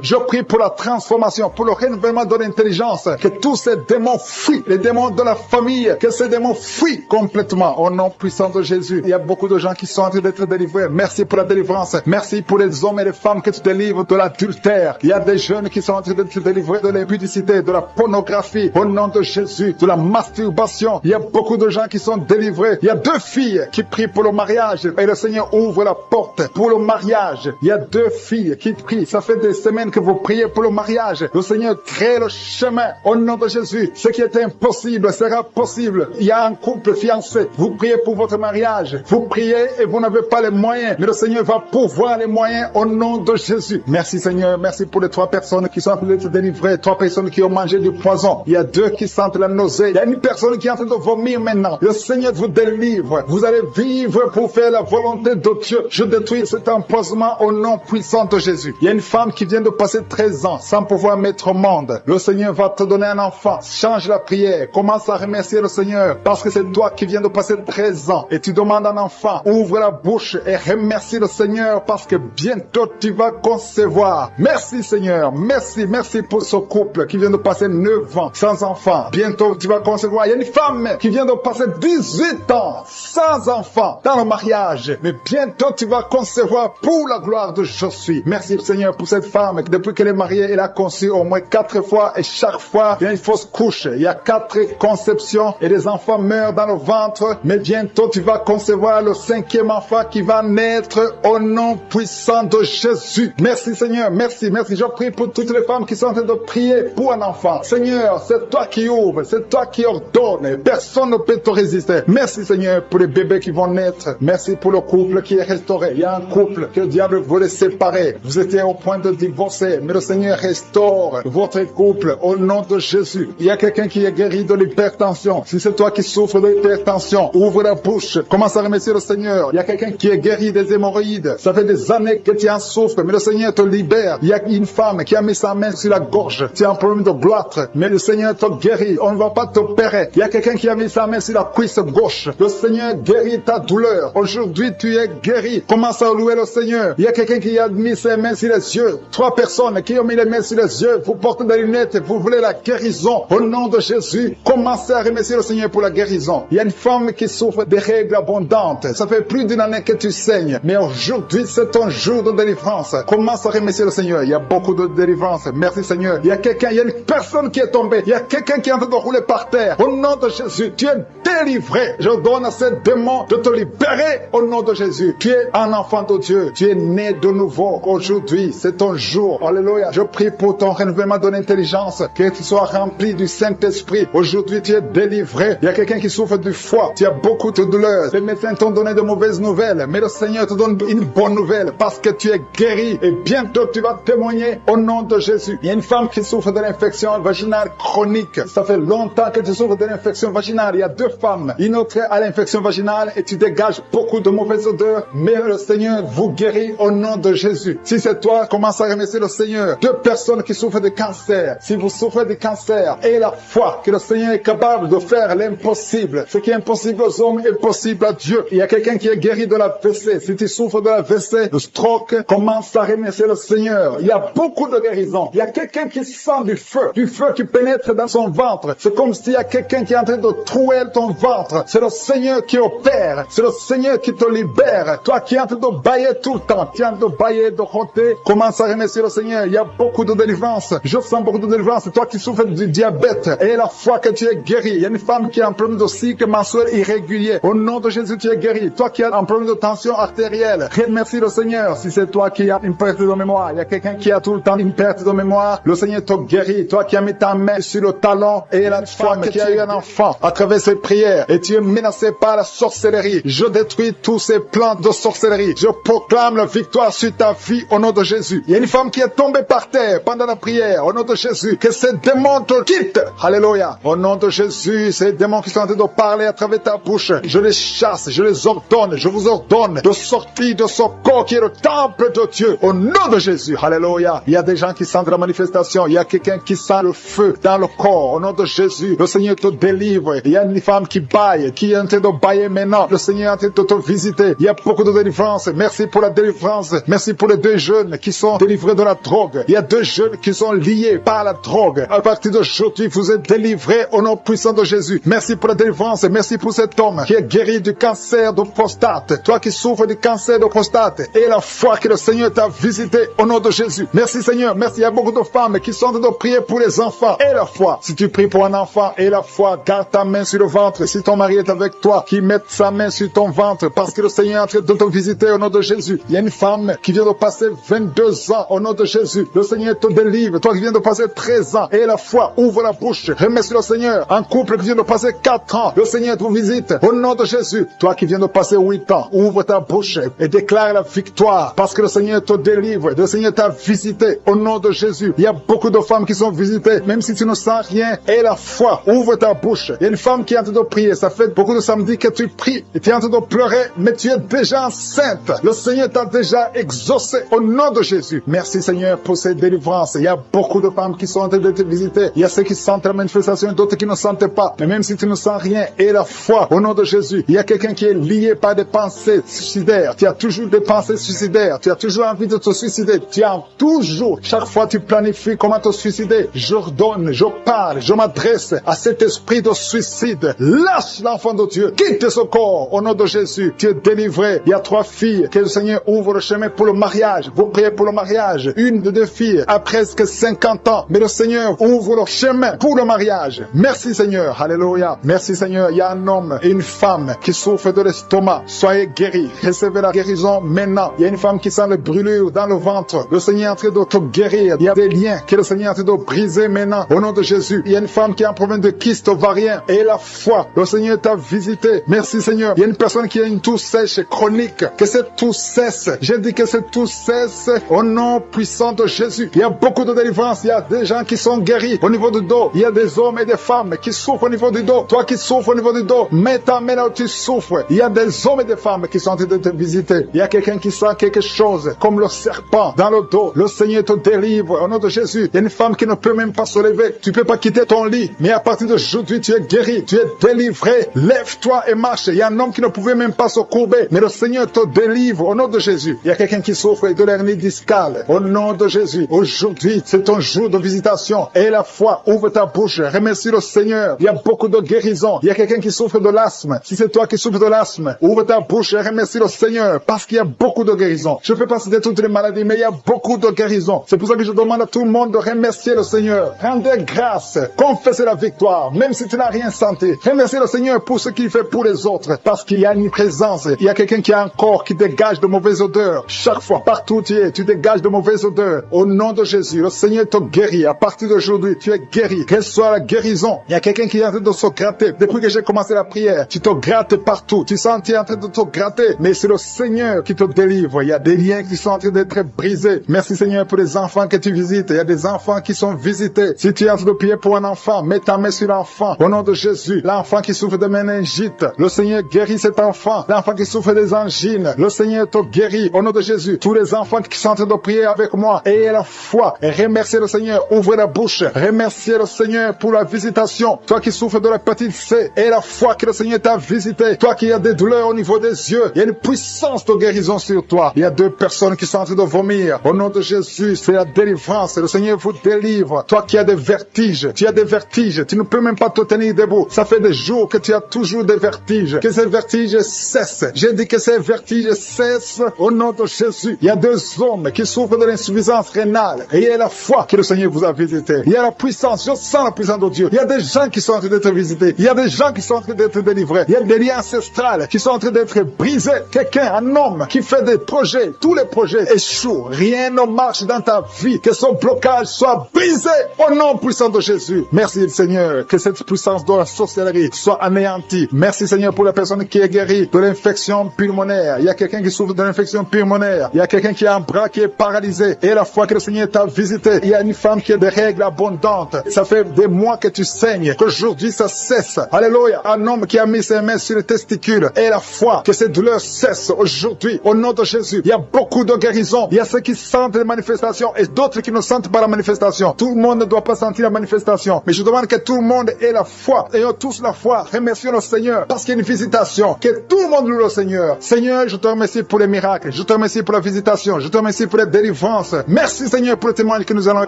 Je prie pour la transformation, pour le renouvellement de l'intelligence. Que tous ces démons fuient. Les démons de la famille, que ces démons fuient complètement. Au nom puissant de Jésus. Il y a beaucoup de gens qui sont en train d'être délivrés. Merci pour la délivrance. Merci pour les hommes et les femmes que tu délivres de l'adultère. Il y a des jeunes qui sont en train d'être délivrés de l'impudicité, de la pornographie. Au nom de Jésus, de la masturbation. Il y a beaucoup de gens qui sont délivrés. Il y a 2 filles qui prient pour le mariage. Et le Seigneur ouvre la porte pour le mariage. Il y a 2 filles qui prient. Ça fait des semaines que vous priez pour le mariage. Le Seigneur crée le chemin. Au nom de Jésus, ce qui est impossible sera possible. Il y a un couple fiancé. Vous priez pour votre mariage. Vous priez et vous n'avez pas les moyens. Mais le Seigneur va pourvoir les moyens au nom de Jésus. Merci Seigneur. Merci pour les 3 personnes qui sont en train d'être délivrées. 3 personnes qui ont mangé du poison. Il y a 2 qui sentent la nausée. Il y a une personne qui est en train de vomir maintenant. Le Seigneur vous délivre. Vous allez vivre pour faire la volonté de Dieu. Je détruis cet empoisonnement au nom puissant de Jésus. Il y a une femme qui vient de passer 13 ans sans pouvoir mettre au monde. Le Seigneur va te donner un enfant. Change la prière. Commence à remercier le Seigneur parce que c'est toi qui viens de passer 13 ans et tu demandes un enfant. Ouvre la bouche et remercie le Seigneur parce que bientôt tu vas concevoir. Merci Seigneur. Merci pour ce couple qui vient de passer 9 ans sans enfant. Bientôt tu vas concevoir. Il y a une femme qui vient de passer 18 ans sans enfant dans le mariage. Mais bientôt tu vas concevoir pour la gloire de Je suis. Merci Seigneur pour cette femme. Depuis qu'elle est mariée, elle a conçu au moins 4 fois et chaque fois il y a une fausse couche. Il y a 4 conceptions et les enfants meurent dans le ventre. Mais bientôt tu vas concevoir le 5e enfant qui va naître au nom puissant de Jésus. Merci Seigneur. Merci. Je prie pour toutes les femmes qui sont en train de prier pour un enfant. Seigneur, c'est toi qui ouvres, c'est toi qui ordonnes. Personne ne peut te résister. Merci Seigneur pour les bébés qui vont naître. Merci pour le couple qui est restauré. Il y a un couple que le diable voulait séparer. Vous étiez au point de divorcer, mais le Seigneur restaure votre couple au nom de Jésus. Il y a quelqu'un qui est guéri de l'hypertension. Si c'est toi qui souffres de l'hypertension, ouvre la bouche. Commence à remercier le Seigneur. Il y a quelqu'un qui est guéri des hémorroïdes. Ça fait des années que tu en souffres, mais le Seigneur te libère. Il y a une femme qui a mis sa main sur la gorge. Tu as un problème de gloître, mais le Seigneur te guérit. On ne va pas t'opérer. Il y a quelqu'un qui a mis sa main sur la cuisse gauche. Le Seigneur guérit ta douleur. Aujourd'hui, tu es guéri. Commence à louer le Seigneur. Il y a quelqu'un qui a mis ses mains sur les yeux. 3 personnes qui ont mis les mains sur les yeux. Vous portez des lunettes et vous voulez la guérison. Au nom de Jésus, commencez à remercier le Seigneur pour la guérison. Il y a une femme qui souffre des règles abondantes. Ça fait plus d'une année que tu saignes. Mais aujourd'hui, c'est ton jour de délivrance. Commence à remercier le Seigneur. Il y a beaucoup de délivrance. Merci Seigneur. Il y a une personne qui est tombée. Il y a quelqu'un qui est en train de rouler par terre. Au nom de Jésus, tu es délivré. Je donne à ces démons de te libérer au nom de Jésus. Tu es un enfant de Dieu. Tu es né de nouveau. Aujourd'hui, c'est ton jour. Alléluia. Je prie pour ton renouvellement de l'intelligence. Que tu sois rempli du Saint-Esprit. Aujourd'hui, tu es délivré. Il y a quelqu'un qui souffre du foie. Tu as beaucoup de douleurs. Les médecins t'ont donné de mauvaises nouvelles. Mais le Seigneur te donne une bonne nouvelle parce que tu es guéri. Et bientôt, tu vas témoigner au nom de Jésus. Il y a une femme qui souffre de l'infection vaginale chronique. Ça fait longtemps que tu souffres de l'infection vaginale. Il y a 2 femmes. Une autre a l'infection vaginale et tu dégages beaucoup de mauvaises odeurs. Mais le Seigneur vous guérit au nom de Jésus. Si c'est toi, commence à remercier le Seigneur. 2 personnes qui souffrent de cancer. Si vous souffrez de cancer, et la foi que le Seigneur est capable de faire l'impossible. Ce qui est impossible aux hommes est possible à Dieu. Il y a quelqu'un qui est guéri de la WC. Si tu souffres de la WC, le stroke, commence à remercier le Seigneur. Il y a beaucoup de guérisons. Il y a quelqu'un qui sent du feu qui pénètre dans son ventre. C'est comme s'il y a quelqu'un qui est en train de trouer ton ventre. C'est le Seigneur qui opère. C'est le Seigneur qui te libère. Toi qui es en train de bailler tout le temps, tu es en train de bailler, de roter, commence à remercier le Seigneur. Il y a beaucoup de délivrance. Je sens beaucoup de délivrance. Toi qui souffres du diabète et la foi que tu es guéri. Il y a une femme qui a un problème de cycle mensuel irrégulier. Au nom de Jésus, tu es guéri. Toi qui as un problème de tension artérielle, remercie le Seigneur. Si c'est toi qui as une perte de mémoire, il y a quelqu'un qui a tout le temps une perte de mémoire, le Seigneur te guérit. Toi qui as mis ta main sur le talon et la femme qui a eu un enfant à travers ses prières et tu es menacé par la sorcellerie, je détruis tous ces plans de sorcellerie. Je proclame la victoire sur ta vie au nom de Jésus. Il y a une femme qui est tombée par terre pendant la prière au nom de Jésus. Que ces démons te quittent. Alléluia. Au nom de Jésus, ces démons qui sont en train de parler à travers ta bouche, je les chasse, je les ordonne, je vous ordonne de sortir de ce corps qui est le temple de Dieu au nom de Jésus. Alléluia. Il y a des gens qui sentent la manifestation. Il y a quelqu'un qui sent le feu dans le corps au nom de Jésus. Le Seigneur te délivre. Il y a une femme qui baille, qui est en train de bailler maintenant. Le Seigneur est en train de te visiter. Il y a beaucoup de délivrance. Merci pour la délivrance. Merci pour les 2 jeunes qui sont délivrés de la drogue. Il y a 2 jeunes qui sont liés par la drogue. À partir d'aujourd'hui, vous êtes délivrés au nom puissant de Jésus. Merci pour la délivrance. Merci pour cet homme qui est guéri du cancer de prostate. Toi qui souffres du cancer de prostate et la foi que le Seigneur t'a visité au nom de Jésus. Merci Seigneur. Merci. Il y a beaucoup de femmes qui sont en train de prier pour les enfants et la foi. Si tu pries pour un enfant et la foi, garde ta main sur le ventre. Si ton mari est avec toi, qu'il mette sa main sur ton ventre parce que le Seigneur est en train de te visiter au nom de Jésus. Il y a une femme qui vient de passer 22 ans au nom de Jésus. Le Seigneur te délivre. Toi qui viens de passer 13 ans et la foi, ouvre la bouche. Remercie le Seigneur. Un couple qui vient de passer 4 ans, le Seigneur te visite au nom de Jésus. Toi qui viens de passer 8 ans, ouvre ta bouche et déclare la victoire parce que le Seigneur te délivre. Le Seigneur t'a visité au nom de Jésus. Il y a beaucoup de femmes qui sont visitées, même si tu ne sens rien. Et la foi, ouvre ta bouche. Il y a une femme qui est en train de prier. Ça fait beaucoup de samedis que tu pries et tu es en train de pleurer, mais tu es déjà enceinte. Le Seigneur t'a déjà exaucé au nom de Jésus. Merci Seigneur pour cette délivrance. Il y a beaucoup de femmes qui sont en train de te visiter. Il y a ceux qui sentent la manifestation, d'autres d'autres qui ne sentent pas. Mais même si tu ne sens rien, et la foi, au nom de Jésus, il y a quelqu'un qui est lié par des pensées suicidaires. Tu as toujours des pensées suicidaires. Tu as toujours envie de te suicider. Tu as toujours, chaque fois tu planifies comment te suicider. J'ordonne, je parle, je m'adresse à cet esprit de suicide. Lâche l'enfant de Dieu. Quitte ce corps. Au nom de Jésus, tu es délivré. Il y a 3 filles que le Seigneur ouvre le chemin pour le mariage. Vous priez pour le mariage. Une de 2 filles a presque 50 ans. Mais le Seigneur ouvre le chemin pour le mariage. Merci Seigneur. Alléluia. Merci Seigneur. Il y a un homme et une femme qui souffrent de l'estomac. Soyez guéris. Recevez la guérison maintenant. Il y a une femme qui sent le brûlure dans le ventre. Le Seigneur est en train de te guérir. Il y a des liens que le Seigneur est en train de briser maintenant. Au nom de Jésus. Il y a une femme qui a un problème de kyste ovarien. Et la foi. Le Seigneur t'a visité. Merci Seigneur. Il y a une personne qui a une toux sèche chronique. Que cette toux cesse. J'ai dit que cette toux cesse au nom puissant de Jésus. Il y a beaucoup de délivrance. Il y a des gens qui sont guéris au niveau du dos. Il y a des hommes et des femmes qui souffrent au niveau du dos. Toi qui souffres au niveau du dos, mets ta main là où tu souffres. Il y a des hommes et des femmes qui sont en train de te visiter. Il y a quelqu'un qui sent quelque chose comme le serpent dans le dos. Le Seigneur te délivre au nom de Jésus. Il y a une femme qui ne peut même pas se lever. Tu ne peux pas quitter ton lit. Mais à partir d'aujourd'hui, tu es guéri. Tu es délivré. Lève-toi et marche. Il y a un homme qui ne pouvait même pas se courber. Mais le Seigneur te délivre au nom de Jésus. Il y a quelqu'un qui souffre de l'hernie discale. Au nom de Jésus. Aujourd'hui, c'est ton jour de visitation. Et la foi, ouvre ta bouche. Remercie le Seigneur. Il y a beaucoup de guérison. Il y a quelqu'un qui souffre de l'asthme. Si c'est toi qui souffres de l'asthme, ouvre ta bouche et remercie le Seigneur. Parce qu'il y a beaucoup de guérison. Je ne peux pas citer toutes les maladies, mais il y a beaucoup de guérison. C'est pour ça que je demande à tout le monde de remercier le Seigneur. Rendez grâce. Confessez la victoire. Même si tu n'as rien senti. Remerciez le Seigneur pour ce qu'il fait pour les autres. Parce qu'il y a une présence. Il y a quelqu'un qui a un corps qui dégage de mauvaises odeurs. Chaque fois, partout où tu es, tu dégages de mauvaises odeurs. Au nom de Jésus, le Seigneur te guérit. À partir d'aujourd'hui, tu es guéri. Quelle soit la guérison. Il y a quelqu'un qui est en train de se gratter. Depuis que j'ai commencé la prière, tu te grattes partout. Tu sens que tu es en train de te gratter. Mais c'est le Seigneur qui te délivre. Il y a des liens qui sont en train d'être brisés. Merci Seigneur pour les enfants que tu visites. Il y a des enfants qui sont visités. Si tu es en train de prier pour un enfant, mets ta main sur l'enfant. Au nom de Jésus, l'enfant qui souffre de méningite, le Seigneur guérit cet enfant. L'enfant qui souffre des angines, le Seigneur te guérit. Au nom de Jésus, tous les enfants qui sont en train de prier avec moi, ayez la foi et remerciez le Seigneur. Ouvrez la bouche. Remerciez le Seigneur pour la visitation. Toi qui souffres de l'hépatite C, et la foi que le Seigneur t'a visité. Toi qui as des douleurs au niveau des yeux, il y a une puissance de guérison sur toi. Il y a 2 personnes qui sont en train de vomir. Au nom de Jésus, c'est la délivrance. Le Seigneur vous délivre. Toi qui as des vertiges, tu as des vertiges. Tu ne peux même pas te tenir debout. Ça fait des jours que tu as toujours des vertiges. Que ces vertiges cessent. J'ai dit que ces vertiges cessent au nom de Jésus. Il y a 2 hommes qui souffrent de l'insuffisance rénale. Et il y a la foi que le Seigneur vous a visité. Il y a la puissance. Je sens la puissance de Dieu. Il y a des gens qui sont en train d'être visités. Il y a des gens qui sont en train d'être délivrés. Il y a des liens ancestrales qui sont en train d'être brisés. Quelqu'un, un homme qui fait des projets. Tous les projets échouent. Rien ne marche dans ta vie. Que son blocage soit brisé au nom puissant de Jésus. Merci Seigneur. Que cette puissance de la sorcellerie soit anéantie. Merci Seigneur pour la personne qui est guérie de l'infection pulmonaire. Il y a quelqu'un qui souffre de l'infection pulmonaire. Il y a quelqu'un qui a un bras qui est paralysé. Et la fois que le Seigneur t'a visité, il y a une femme qui a des règles abondantes. Ça fait des mois que tu saignes. Qu'aujourd'hui ça cesse. Alléluia. Un homme qui a mis ses mains sur les testicules. Et la foi que ces douleurs cessent aujourd'hui. Au nom de Jésus. Il y a beaucoup de guérisons. Il y a ceux qui sentent les manifestations et d'autres qui ne sentent pas la manifestation. Tout le monde ne doit pas sentir la manifestation. Mais je demande que tout le monde ait la foi. Ayons tous la foi. Remercions le Seigneur. Parce qu'il y a une visitation. Que tout le monde loue le Seigneur. Seigneur, je te remercie pour les miracles. Je te remercie pour la visitation. Je te remercie pour les délivrances. Merci Seigneur pour le témoignage que nous allons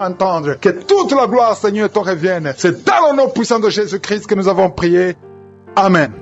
entendre. Que toute la gloire Seigneur te revienne. C'est dans le nom puissant de Jésus-Christ que nous avons prié. Amen.